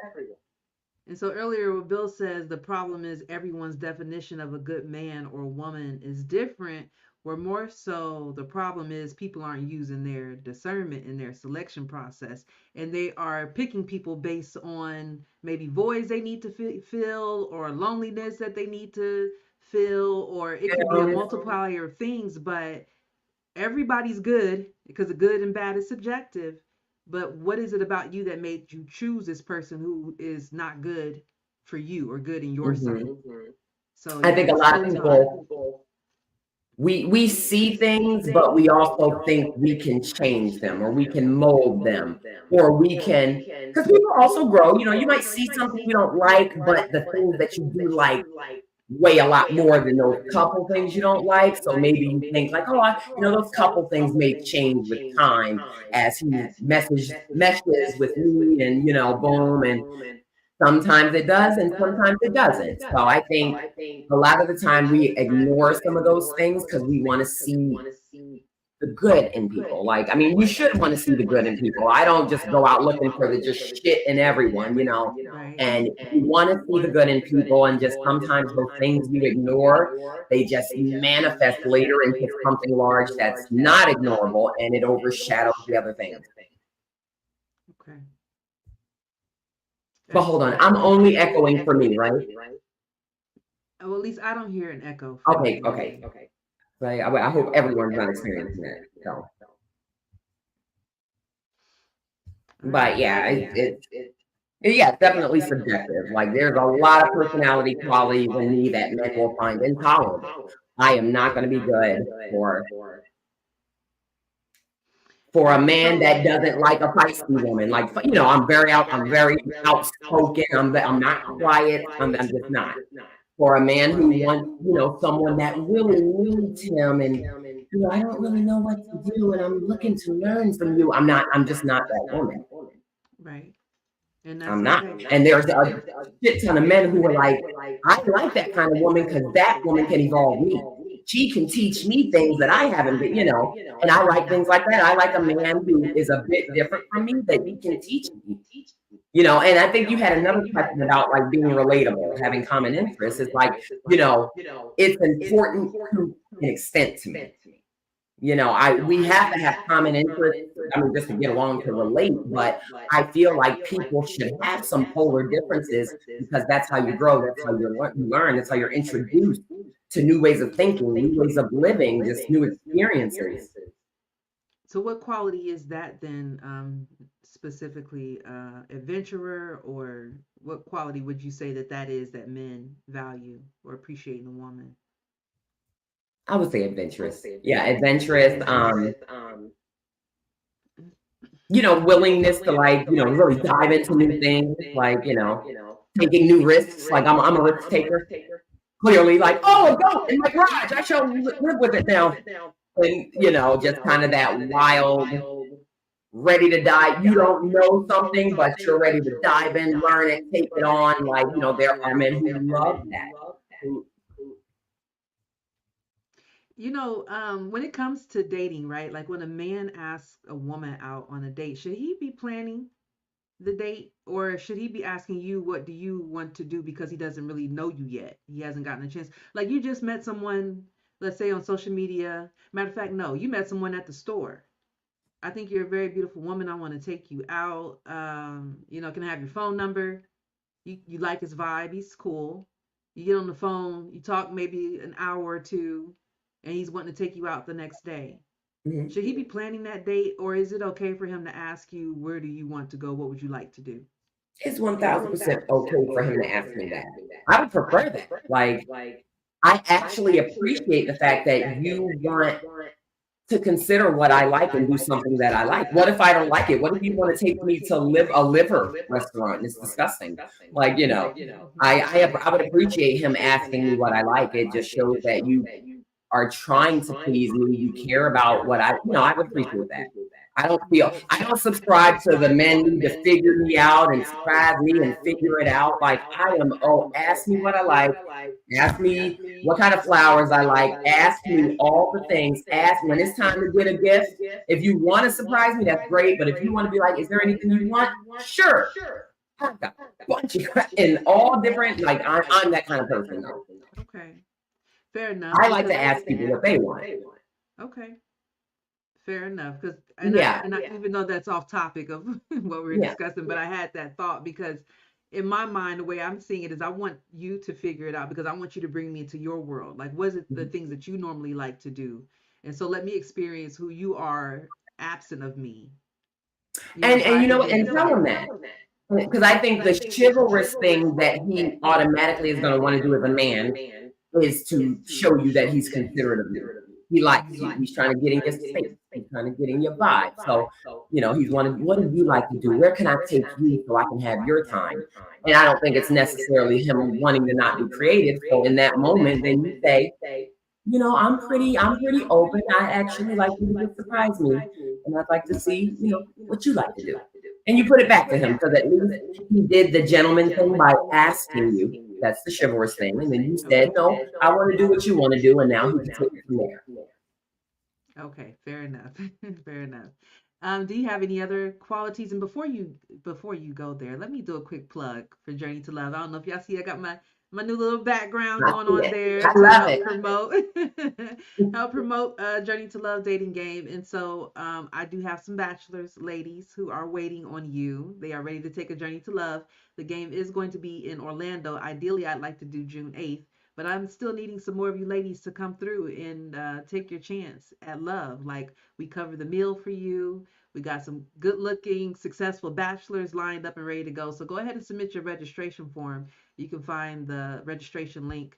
And so earlier, what Bill says, the problem is everyone's definition of a good man or woman is different. Where more so, the problem is people aren't using their discernment in their selection process, and they are picking people based on maybe voids they need to fill, or loneliness that they need to fill, or it could be a multiplier of things. But everybody's good because the good and bad is subjective. But what is it about you that made you choose this person who is not good for you or good in your sight? Mhm. So I yeah, think a it's lot of so tough. people, we see things, but we also think we can change them or we can mold them or we can, because people also grow. You might see something you don't like, but the things that you do like weigh a lot more than those couple things you don't like. So maybe you think like, oh, those couple things may change with time as he meshes with me, and boom, and sometimes it does and sometimes it doesn't. So I think a lot of the time we ignore some of those things because we want to see the good in people. Like, I mean, you should want to see the good in people. I don't just go out looking for the just shit in everyone. Right. And you want to see the good in people, and just sometimes those things you ignore, they just manifest later into something large that's not ignorable, and it overshadows the other things. Okay. But hold on, I'm only echoing for me, right? Well, at least I don't hear an echo from Okay, anybody. Right. I hope everyone's not experiencing that. So, but yeah, it's definitely subjective. Like, there's a lot of personality qualities in me that men will find intolerable. I am not going to be good for a Right. man So that doesn't like a feisty woman. Like, I'm very outspoken. I'm not quiet. I'm just not. For a man who wants, someone that really needs him, and I don't really know what to do, and I'm looking to learn from you. I'm just not that woman. right. And that's I'm not. okay. And there's a shit ton of men who are like, I like that kind of woman because that woman can evolve me. She can teach me things that I haven't been. And I like things like that. I like a man who is a bit different from me that he can teach me. And I think you had another question about like being relatable, having common interests. It's like, it's important to an extent to me. We have to have common interests, I mean, just to get along to relate, but I feel like people should have some polar differences because that's how you grow, that's how you learn, that's how you're introduced to new ways of thinking, new ways of living, just new experiences. So what quality is that then, specifically, adventurer, or what quality would you say that that is that men value or appreciate in a woman? I would say adventurous. Yeah, adventurous. Adventurous. Willingness to like, really dive into new things, like, taking new risks. Like, I'm a risk taker. Clearly, like, oh, a goat in my garage. I shall live with it now. And, just kind of that wild, ready to die. You don't know something, but you're ready to dive in, learn it, take it on. Like, there are men who love that. When it comes to dating, right? Like when a man asks a woman out on a date, should he be planning the date, or should he be asking you what do you want to do because he doesn't really know you yet? He hasn't gotten a chance. Like you just met someone, let's say on social media. Matter of fact, no, you met someone at the store. I think you're a very beautiful woman. I want to take you out. Can I have your phone number? You like his vibe. He's cool. You get on the phone, you talk maybe an hour or two, and he's wanting to take you out the next day. Mhm. Should he be planning that date, or is it okay for him to ask you, where do you want to go? What would you like to do? It's 1000% okay for him to ask me that. I would prefer that. Like, I actually appreciate the fact that you want to consider what I like and do something that I like. What if I don't like it? What if you want to take me to a liver restaurant? It's disgusting. Like, I would appreciate him asking me what I like. It just shows that you are trying to please me. You care about what I would appreciate that. I don't subscribe to the men need to figure me out and surprise me and figure it out. Like ask me what I like. Ask me what kind of flowers I like. Ask me all the things. Ask when it's time to get a gift. If you want to surprise me, that's great. But if you want to be like, is there anything you want? Sure. I've got a bunch of in all different, like I'm that kind of person though. Okay, fair enough. I like to ask people what they want. Okay, fair enough. Because Yeah. even though that's off topic of what we're Yeah. discussing, but I had that thought because in my mind, the way I'm seeing it is I want you to figure it out because I want you to bring me into your world. Like, what is it the things that you normally like to do? And so let me experience who you are absent of me. And and tell him that. Because I think the chivalrous thing that he automatically is going to want to do as a man is to show you that he's considerate of you. He likes you. He's trying to get in your space. He's trying to get in your vibe. So, he's wanting, what do you like to do? Where can I take you so I can have your time? And I don't think it's necessarily him wanting to not be creative. So in that moment, then you say, I'm pretty open. I actually like you to just surprise me. And I'd like to see, what you like to do. And you put it back to him because at least he did the gentleman thing by asking you. That's the chivalrous thing. And then you said, no, I want to do what you want to do. And now he can take it from there. Okay, fair enough. Fair enough. Do you have any other qualities? And before you go there, let me do a quick plug for Journey to Love. I don't know if y'all see I got my new little background going on there I to love help it. promote help promote Journey to Love dating game. And so I do have some bachelors ladies who are waiting on you. They are ready to take a journey to love. The game is going to be in Orlando. Ideally, I'd like to do June 8th. But I'm still needing some more of you ladies to come through and take your chance at love. Like we cover the meal for you. We got some good looking, successful bachelors lined up and ready to go. So go ahead and submit your registration form. You can find the registration link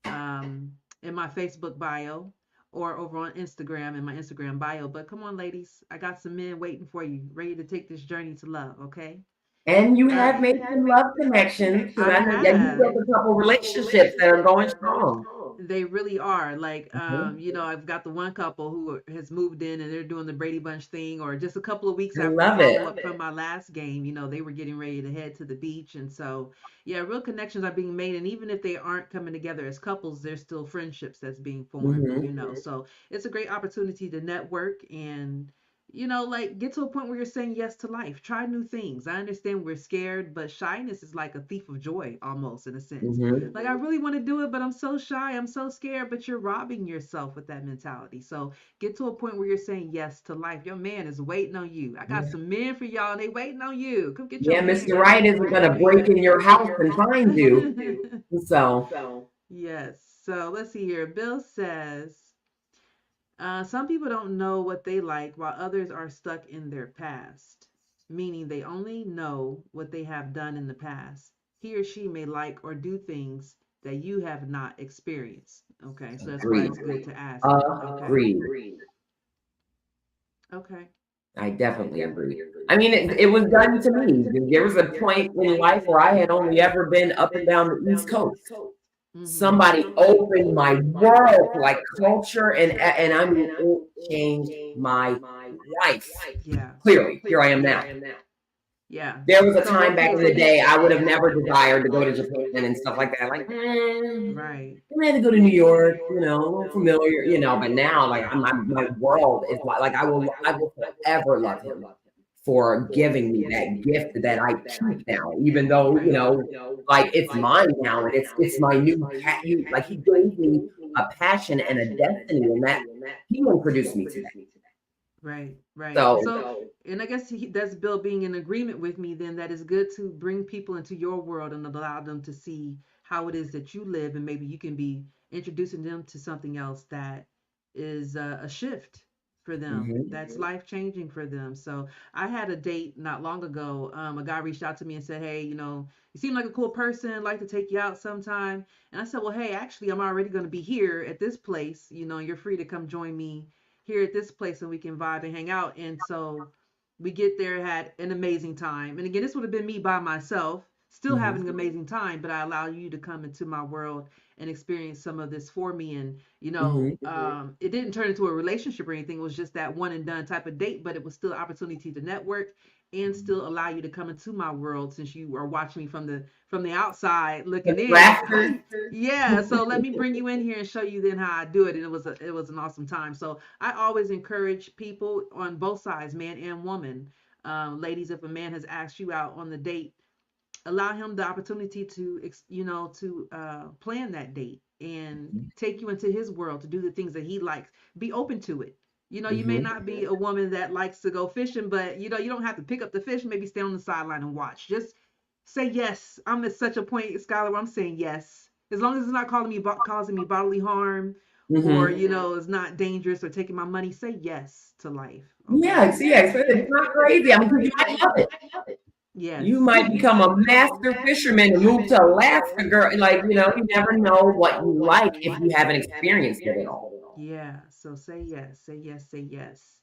in my Facebook bio or over on Instagram in my Instagram bio. But come on, ladies, I got some men waiting for you, ready to take this journey to love, okay? And you have made some love connections. Because I know that you've built a couple relationships that are going strong. They really are. Like, Mhm. I've got the one couple who has moved in and they're doing the Brady Bunch thing, or just a couple of weeks I after love it. follow up from my last game, they were getting ready to head to the beach. And so, yeah, real connections are being made. And even if they aren't coming together as couples, there's still friendships that's being formed. Hmm. So it's a great opportunity to network and like get to a point where you're saying yes to life. Try new things. I understand we're scared, but shyness is like a thief of joy almost in a sense. Hmm. Like I really want to do it, but I'm so shy. I'm so scared, but you're robbing yourself with that mentality. So get to a point where you're saying yes to life. Your man is waiting on you. I got some men for y'all and they waiting on you. Come get your Yeah, man, Mr. girl. Right isn't going to break in your house and find you. So, Yes. So let's see here. Bill says, some people don't know what they like while others are stuck in their past, meaning they only know what they have done in the past. He or she may like or do things that you have not experienced. Okay, so that's why agreed. it's good to ask that. Okay. Agreed. Okay. I definitely agree. I mean, it was done to me. There was a point in life where I had only ever been up and down the East Coast. Mm-hmm. Somebody opened my world to like culture and I mean it changed my life. Yeah. Clearly, here I am now. Yeah. There was a So time back in the okay. day I would have never desired to go to Japan and stuff like that. Like, Right. I'm gonna have to go to New York, a little familiar, but now like my world is like I will forever love him. for giving me that gift that I keep now, even though, like it's mine now and it's my new like he gave me a passion and a destiny and that he introduced me to that. Right, right. So So, and I guess that's Bill being in agreement with me then that it's good to bring people into your world and allow them to see how it is that you live, and maybe you can be introducing them to something else that is a shift for them. mhm, That's life changing for them. So I had a date not long ago. A guy reached out to me and said, "Hey, you seem like a cool person. I'd like to take you out sometime." And I said, "Well, hey, actually, I'm already going to be here at this place. You're free to come join me here at this place and we can vibe and hang out." And so we get there, had an amazing time. And again, this would have been me by myself, still having mhm, an amazing time, but I allow you to come into my world and experience some of this for me. And, mhm, it didn't turn into a relationship or anything. It was just that one and done type of date, but it was still an opportunity to network and still allow you to come into my world since you are watching me from the outside the looking in. rafters. Yeah, so let me bring you in here and show you then how I do it. And it was an awesome time. So I always encourage people on both sides, man and woman. Ladies, if a man has asked you out on the date, allow him the opportunity to plan that date and take you into his world to do the things that he likes. Be open to it. You may Mhm. not be a woman that likes to go fishing, but you don't have to pick up the fish. Maybe stay on the sideline and watch. Just say yes. I'm at such a point, Skylar, where I'm saying yes. As long as it's not causing me bodily harm, or Mhm. it's not dangerous or taking my money, say yes to life. Okay? Yeah, see, yeah, it's not crazy. I mean, 'cause you might love it. You Yes. might become a master fisherman and move to Alaska, girl. Like, you never know what you like if you haven't experienced it at all. Yeah. So say yes. Say yes. Say yes.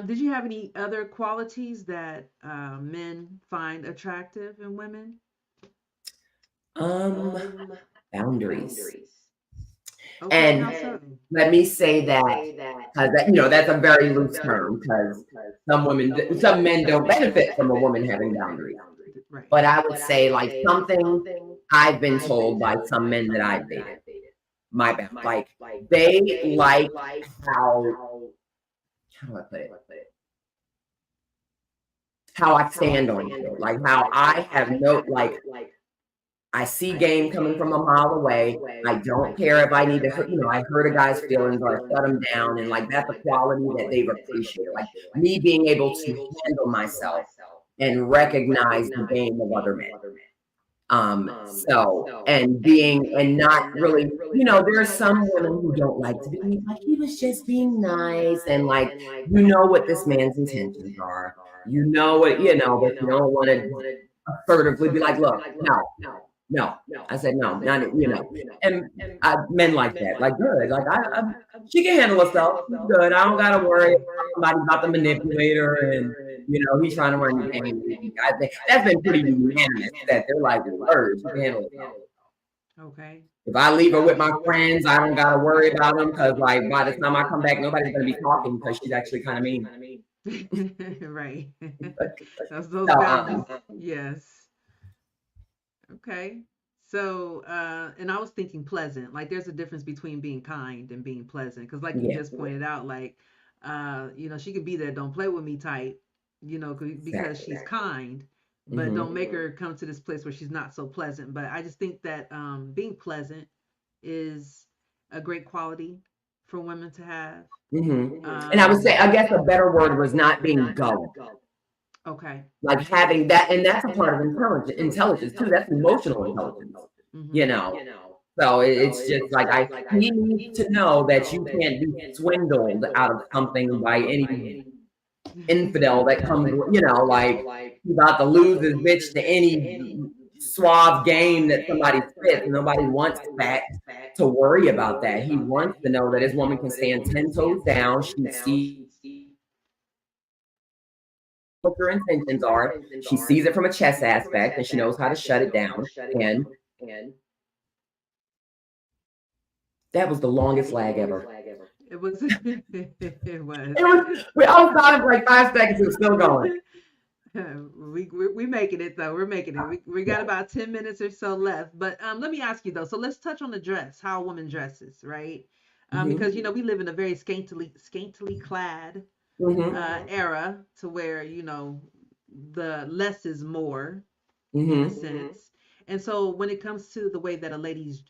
Did you have any other qualities that men find attractive in women? Um, Boundaries. Okay. How And so? let me say that because that's a very loose term because some men don't benefit from a woman having boundaries. Right. But I would say like something I've been told by some men that I've dated, my bad, like they like how do I put it? How I stand on shit. Like how I have no like I see game coming from a mile away. I don't care if I need to hurt, I hurt a guy's feelings or I shut him down. And like that's a quality that they've appreciated. Like me being able to handle myself and recognize the game of other men. So and being and not really, there's some women who don't like to be like he was just being nice and like what this man's intentions are. But you don't want to assertively be like, look, no, no. I said no, not and men like that, like good, like she can handle herself. She's good. I don't gotta worry about somebody about to manipulate her and he's trying to run the game. I think that's been pretty unanimous that they're like, word, she can handle herself. Okay. If I leave her with my friends, I don't gotta worry about them because like by the time I come back, nobody's gonna be talking because she's actually kind of mean. Right. That's those So boundaries. Yes. Okay. So, and I was thinking pleasant. Like, there's a difference between being kind and being pleasant. Because, like you yeah, just pointed out, like, she could be there, don't play with me type, because exactly. she's kind, but Hmm. don't make her come to this place where she's not so pleasant. But I just think that being pleasant is a great quality for women to have. Hmm. And I would say, Um, I guess a better word was not being gullible. okay. Like having that, and that's a part of intelligence too. That's emotional intelligence, you Mm-hmm. know. So it's just like he needs to know that you can't be swindled out of something by any infidel that comes, like he's about to lose his bitch to any suave game that somebody spits. Nobody wants that to worry about that. He wants to know that his woman can stand 10 toes down. She sees what her intentions are. She sees it from a chess aspect and she knows how to shut it down. And that was the longest lag ever. It was. It was. We all thought it for like 5 seconds. It was still going. We making it though. We're making it. We got Yeah. about 10 minutes or so left. But let me ask you though. So let's touch on the dress, how a woman dresses, right? Hmm. Because we live in a very scantily clad era, to where the less is more in a Mm-hmm. sense. And so when it comes to the way that a lady's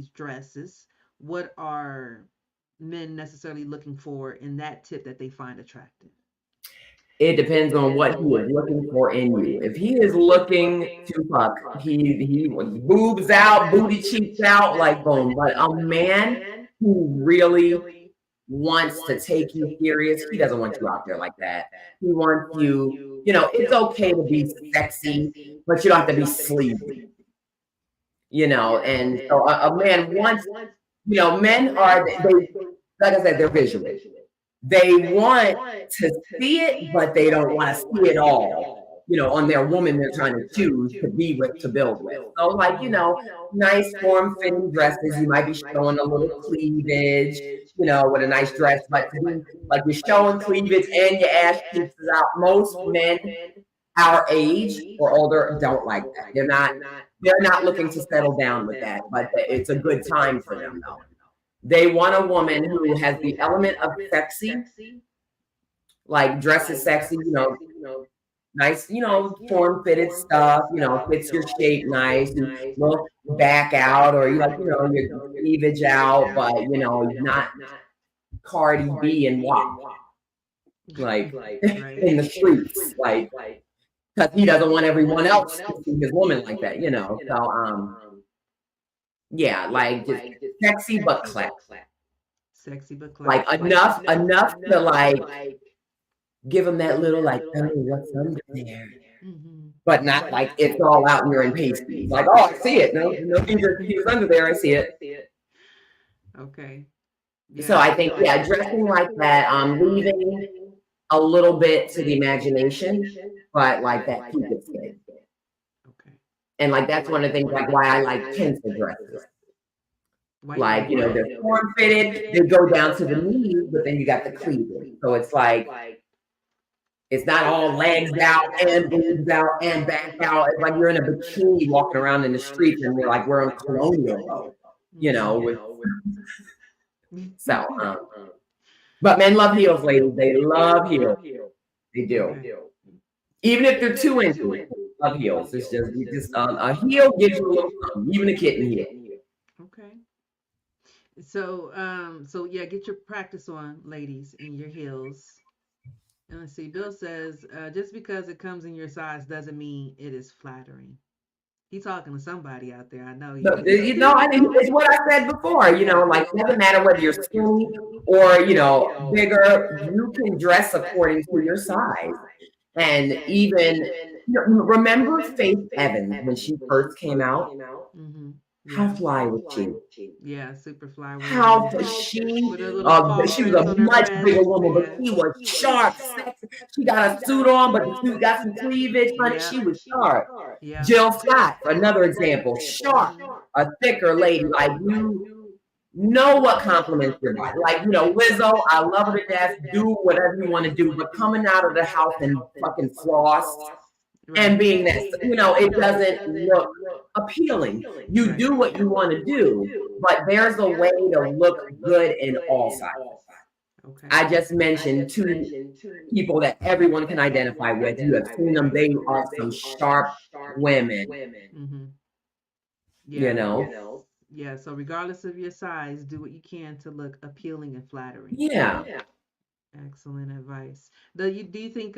dresses, what are men necessarily looking for in that tip that they find attractive? It depends on what he is looking for in you. If he is looking to fuck, he was boobs out, booty cheeks out, like boom. But a man who really wants to take you serious, he doesn't want you out there like that. He wants you, it's okay to be sexy, but you don't have to be sleazy, And so a man wants, men are, they, like I said, they're visual. They want to see it, but they don't want to see it all, on their woman they're trying to choose to be with, to build with. So, like, nice form fitting dresses, you might be showing a little cleavage, with a nice dress, but to be like you're showing cleavage and your ass cheeks is out. Most men our age or older don't like that. They're not looking to settle down with that, but it's a good time for them though. They want a woman who has the element of sexy, like dresses sexy, nice, form fitted stuff, fits your shape nice, and will back out or your cleavage out, but not Cardi B and WAP, like in the streets, like because he doesn't want everyone else to see his woman like that, So yeah, like just sexy but classy. Sexy but Like classy. enough to like give them that little like, oh, what's under there? Hmm. But not like it's all out and you're in pasties. Like, oh, I see it. No, he was under there. I see it. Okay. So Yeah. I think, yeah, dressing like that, leaving a little bit to the imagination, but like that Cupid skin. Okay. And like that's one of the things like why I like pencil dresses. Why you Like, like that? they're form fitted, they go down to the knees, but then you got the cleavage. So it's like it's not all legs out and boobs out and back out. It's like you're in a bikini walking around in the streets and you're like we're on colonial road, with so but men love heels, ladies. They love heels. They do. Okay. Even if they're 2 inches, love heels. It's just a heel gives you a little something, even a kitten heel. Okay. So yeah, get your practice on, ladies, in your heels. And let's see. Bill says, just because it comes in your size doesn't mean it is flattering. He's talking to somebody out there. I know he But, is. I mean, it's what I said before. Like it doesn't matter whether you're skinny or bigger. You can dress according to your size. And even remember Faith Evans when she first came out? Mm-hmm. How Yeah. fly was she? Yeah. Super fly How woman she with her little paw she was prints a on her much breast. bigger woman, but Yeah. she was sharp, sexy. She got a suit on, but the suit got some cleavage, honey. Yeah. She was sharp. Yeah. Jill Scott, another example, sharp, a thicker lady. Like you know what compliments your body. Like, Lizzo, I love her to death. Do whatever you want to do, but coming out of the house and fucking floss and Right. being that, it doesn't look appealing. You Right. do what you want to do, but there's a way to look good in all sizes. Okay. I just mentioned 2 people that everyone can identify with. You have seen them. They are some sharp women, Mm-hmm. you Yeah. know? Yeah. So regardless of your size, do what you can to look appealing and flattering. Yeah. Excellent advice. Do you think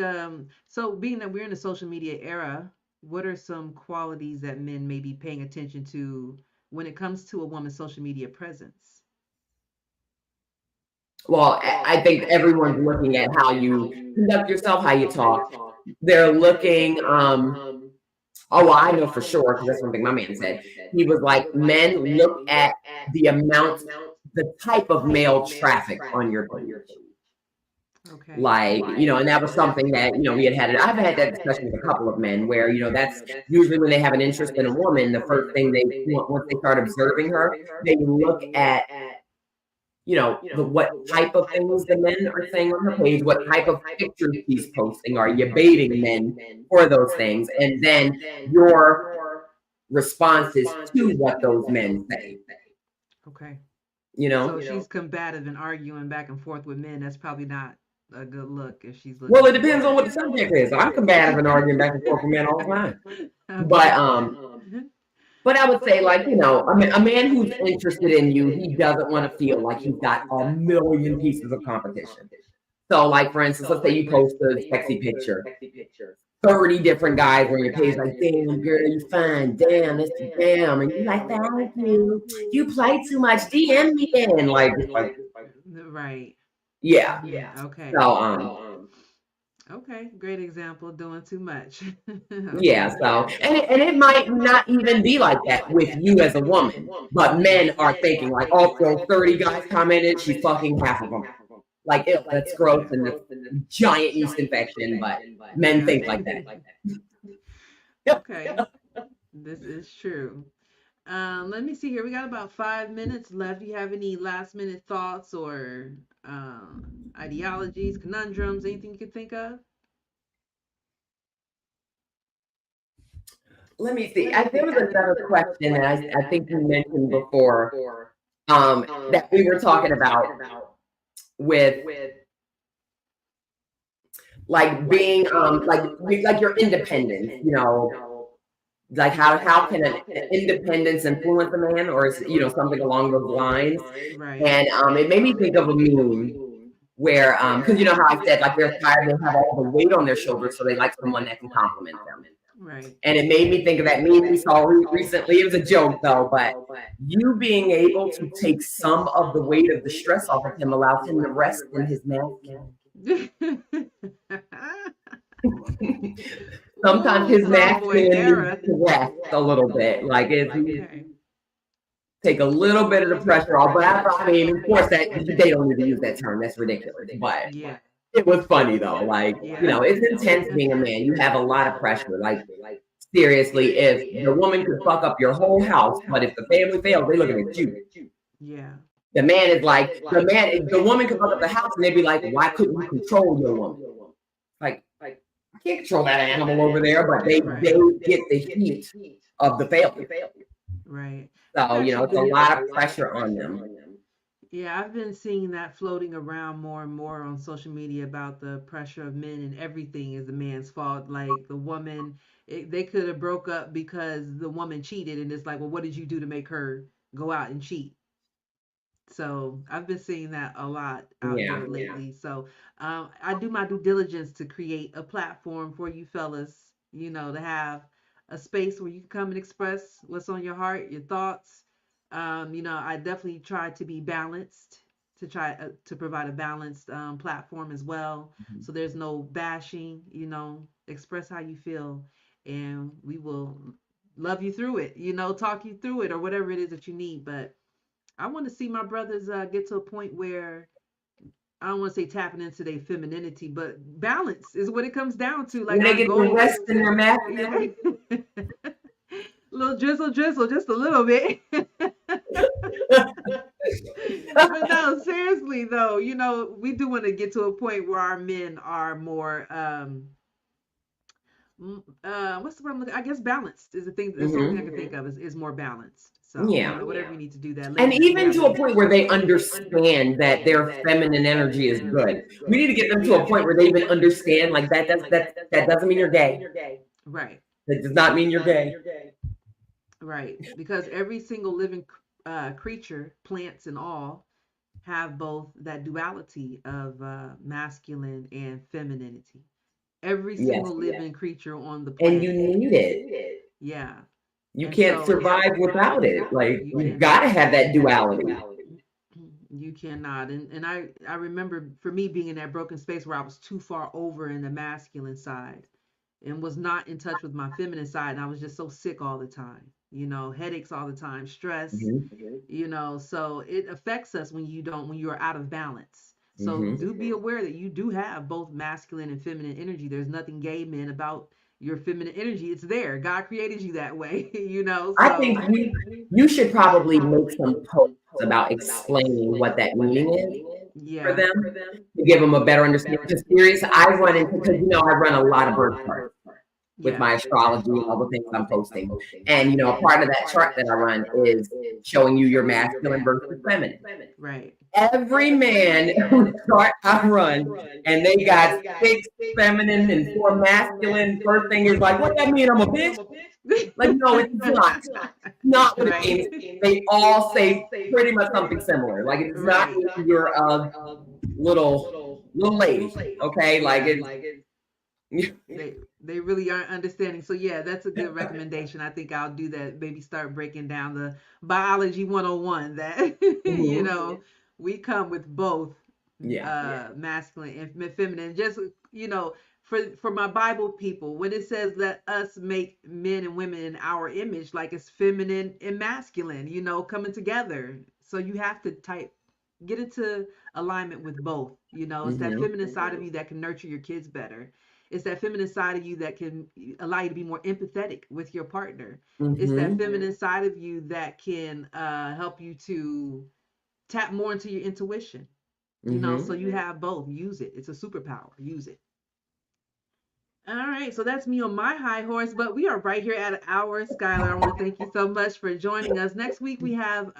so being that we're in the social media era, what are some qualities that men may be paying attention to when it comes to a woman's social media presence? Well, I think everyone's looking at how you conduct yourself, how you talk. They're looking, oh, well, I know for sure, because that's one thing my man said. He was like, men look at the amount, the type of male traffic on your page. Okay. Like, and that was something that, we had, I've had that discussion with a couple of men where, that's usually when they have an interest in a woman, the first thing once they start observing her, they look at, what type of things the men are saying on her page, what type of pictures she's posting. Are you baiting men for those things? And then your responses to what those men say. Okay. You know? So she's combative and arguing back and forth with men. That's probably not a good look if she's looking Well, it for depends on what the subject is. I'm combative and arguing back and forth with men all the time. But Okay. but I would say, like, a man who's interested in you, he doesn't want to feel like he's got a million pieces of competition. So, like, for instance, let's say you post a sexy picture, 30 different guys on your page, like, damn, girl, you fine, damn, this, damn, and you like, thank you, you play too much, DM me then, like, it's like, Right. yeah. Okay. So, Okay. Great example. Doing too much. yeah, Okay. so, and it might not even be like that with you as a woman, but men are thinking, like, oh, so 30 guys commented, she's fucking half of them. Like, ew, that's gross and that's giant yeast infection, but men Yeah. think like that. Okay. This is true. Let me see here. We got about 5 minutes left. Do you have any last minute thoughts or ideologies, conundrums, anything you could think of? Let me see. There was another question that I think you mentioned before, that we were talking about with like being like your independence, like how can an independence influence a man, or is something along those lines. Right. And it made me think of a meme where because you know how I said, like, they're tired, they have all the weight on their shoulders, so they like someone that can compliment them. Right. And it made me think of that meme we saw recently. It was a joke though, but you being able to take some of the weight of the stress off of him allows him to rest in his masculine. Sometimes his masculine needs to rest a little bit. Like, if you take a little bit of the pressure off. But I mean, of course, that they don't need to use that term. That's ridiculous. But Yeah. it was funny though. Like, it's intense being a man. You have a lot of pressure. Like, seriously, if the woman could fuck up your whole house, but if the family fails, they looking at you. Yeah. The man is like, the woman could fuck up the house, and they'd be like, why couldn't you control your woman? Like, I can't control that animal over there, but they get the heat of the failure. Right. So, it's a lot of pressure on them. Yeah, I've been seeing that floating around more and more on social media about the pressure of men, and everything is the man's fault. Like, the woman, they could have broke up because the woman cheated, and it's like, well, what did you do to make her go out and cheat? So I've been seeing that a lot out Yeah. here lately. So I do my due diligence to create a platform for you fellas, to have a space where you can come and express what's on your heart, your thoughts. I definitely try to be balanced, to try to provide a balanced platform as well. So there's no bashing, express how you feel, and we will love you through it, talk you through it, or whatever it is that you need. But I want to see my brothers get to a point where, I don't want to say tapping into their femininity, but balance is what it comes down to. Like, when they our get the goal, rest in their masculine. little drizzle, just a little bit. But no, seriously though, we do want to get to a point where our men are more what's the word I'm looking? I guess balanced is the thing. That's the only thing I can think of is more balanced. So Yeah. whatever you need to do that. And Ladies, even to a point where they understand that their feminine energy is good. We need to get them to a point where they even understand, like, that doesn't mean you're gay. Right. That does not mean you're gay. Right. Because every single living creature, plants and all, have both that duality of masculine and femininity. Every single living creature on the planet. And you need it. Yeah. You can't survive without it. Like, you gotta have that duality. You cannot. And I remember, for me, being in that broken space where I was too far over in the masculine side and was not in touch with my feminine side, and I was just so sick all the time, headaches all the time, stress, so it affects us when you are out of balance. So do be aware that you do have both masculine and feminine energy. There's nothing gay, men, about your feminine energy. It's there. God created you that way, So I think you should probably make some posts about explaining what that meaning is for them, to give them a better understanding. Because serious, I run into, because I run a lot of birth charts. with Yeah. my astrology and all the things I'm posting. And, you know, a part of that chart that I run is showing you your masculine versus feminine. Right. Every man whose chart I run, and they got 6 feminine and 4 masculine, first thing is like, what that mean? I'm a bitch? Like, no, it's not. Not what it Right. means. They all say pretty much something similar. Like, it's not Right. you're a little lady, okay? Like, it's They really aren't understanding. So yeah, that's a good recommendation. I think I'll do that. Maybe start breaking down the biology 101 that Mhm. we come with both Yeah. masculine and feminine. Just for my Bible people, when it says let us make men and women in our image, like it's feminine and masculine, coming together. So you have to get into alignment with both. It's that Mhm. feminine side of you that can nurture your kids better. It's that feminine side of you that can allow you to be more empathetic with your partner. It's that Mhm. feminine side of you that can help you to tap more into your intuition. So Mhm. you have both. Use it. It's a superpower. Use it. All right, so that's me on my high horse, but we are right here at an hour. Skylar, I want to thank you so much for joining us. Next week we have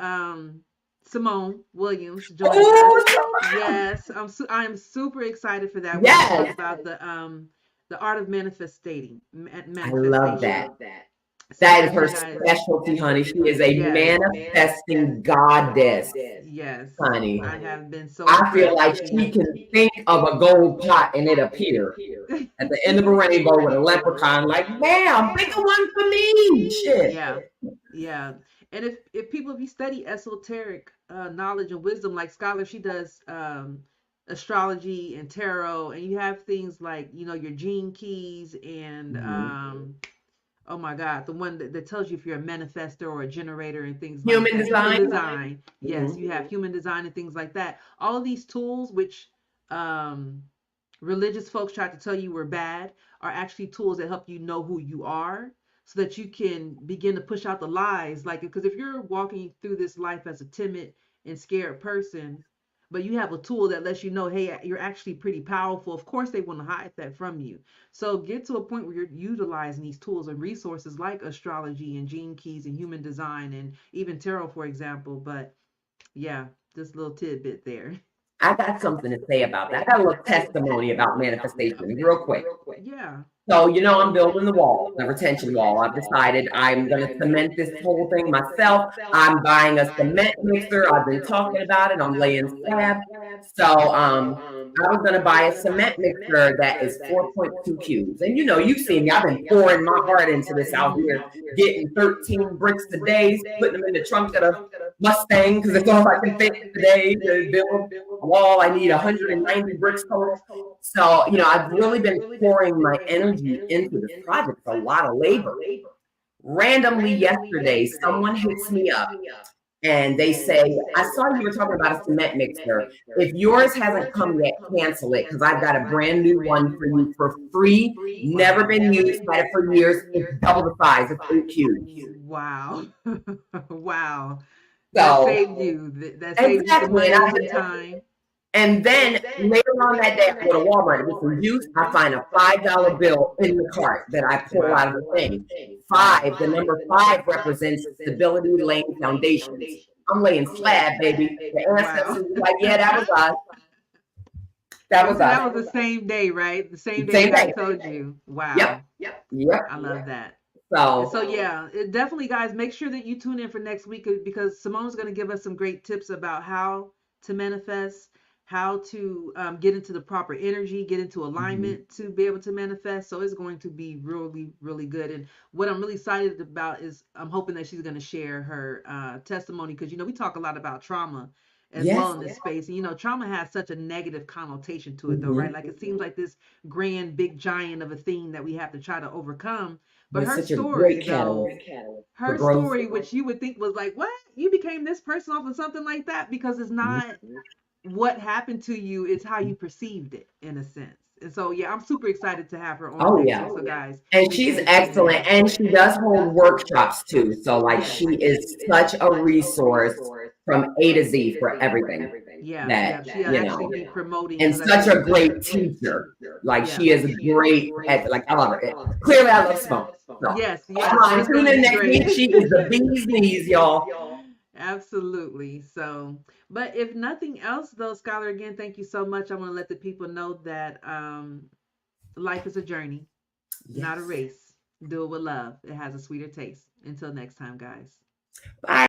Simone Williams joining us. Oh, Yes, I'm super excited for that. We're going to talk yes. about the art of manifesting, I love manifestation. that. So That is definitely, her guys. specialty, honey. She is a Yes, manifesting goddess, yes. honey. I have been so I feel impressed like with she the. can think of a gold pot and it appear at the end of a rainbow with a leprechaun. Like, bam, pick a one for me. Shit. Yeah, yeah. And if you study esoteric knowledge and wisdom, like Scholar, she does astrology and tarot, and you have things like your gene keys and Mhm. oh my God, the one that tells you if you're a manifestor or a generator and things like Human that. Human design. design. Yes, Mhm. you have human design and things like that. All of these tools, which um, religious folks try to tell you were bad, are actually tools that help you know who you are so that you can begin to push out the lies. Like, because if you're walking through this life as a timid and scared person, but you have a tool that lets you know, hey, you're actually pretty powerful. Of course, they want to hide that from you. So get to a point where you're utilizing these tools and resources like astrology and gene keys and human design and even tarot, for example. But yeah, this little tidbit there. I got something to say about that. I got a little testimony about manifestation real quick. Yeah. So, you know, I'm building the wall, the retention wall. I've decided I'm going to cement this whole thing myself. I'm buying a cement mixer. I've been talking about it. I'm laying slab. So, I was going to buy a cement mixer that is 4.2 cubes. And, you know, you've seen me. I've been pouring my heart into this out here, getting 13 bricks a day, putting them in the trunk of the Mustang because it's all I can fit today to build a wall. I need 190 bricks total. So, you know, I've really been pouring my energy into this project. It's a lot of labor. Randomly yesterday, someone hits me up and they say, I saw you were talking about a cement mixer. If yours hasn't come yet, cancel it because I've got a brand new one for you for free. Never been used, had it for years. It's double the size. It's 8 cubes. Wow. Wow. That So, saved you. That saved you some exactly. money and some time. And then later on that day, I go to Walmart to get some juice. I find a $5 bill in the cart that I pull out of the thing. Five, the number five represents stability, laying foundations. I'm laying slab, baby. The Wow. ancestors were like, yeah, that was us. That was So that us. was the same day, right? The same day Same God day. told you. Wow. Yep. Yep. I love that. And So, so yeah, definitely guys, make sure that you tune in for next week because Simone's going to give us some great tips about how to manifest, how to get into the proper energy, get into alignment to be able to manifest. So it's going to be really, really good. And what I'm really excited about is I'm hoping that she's going to share her testimony because we talk a lot about trauma as well yes. in this space. And trauma has such a negative connotation to it though, right? Mm-hmm. Like it seems like this grand big giant of a thing that we have to try to overcome. But But it's her such a story, great though, catalyst for her growth. story, which you would think was like, what? You became this person off of something like that? Because it's not what happened to you, it's how you perceived it, in a sense. And so, yeah, I'm super excited to have her on Oh, next yeah. week. So, guys, And make sure she's you tune excellent. in. And she does hold workshops too. So, like, Yes. she is such a resource from A to Z for everything. Yeah, yeah. that, She'll you know, actually be promoting and because I such think a great teacher. Like yeah. she is a great, like I love her. Clearly, I love Simone. So Yes, come yes. So on, it's going tune to in be next week. great. She is the bee's knees, y'all. Absolutely. So, but if nothing else, though, Scholar, again, thank you so much. I want to let the people know that life is a journey, Yes. not a race. Do it with love. It has a sweeter taste. Until next time, guys. Bye.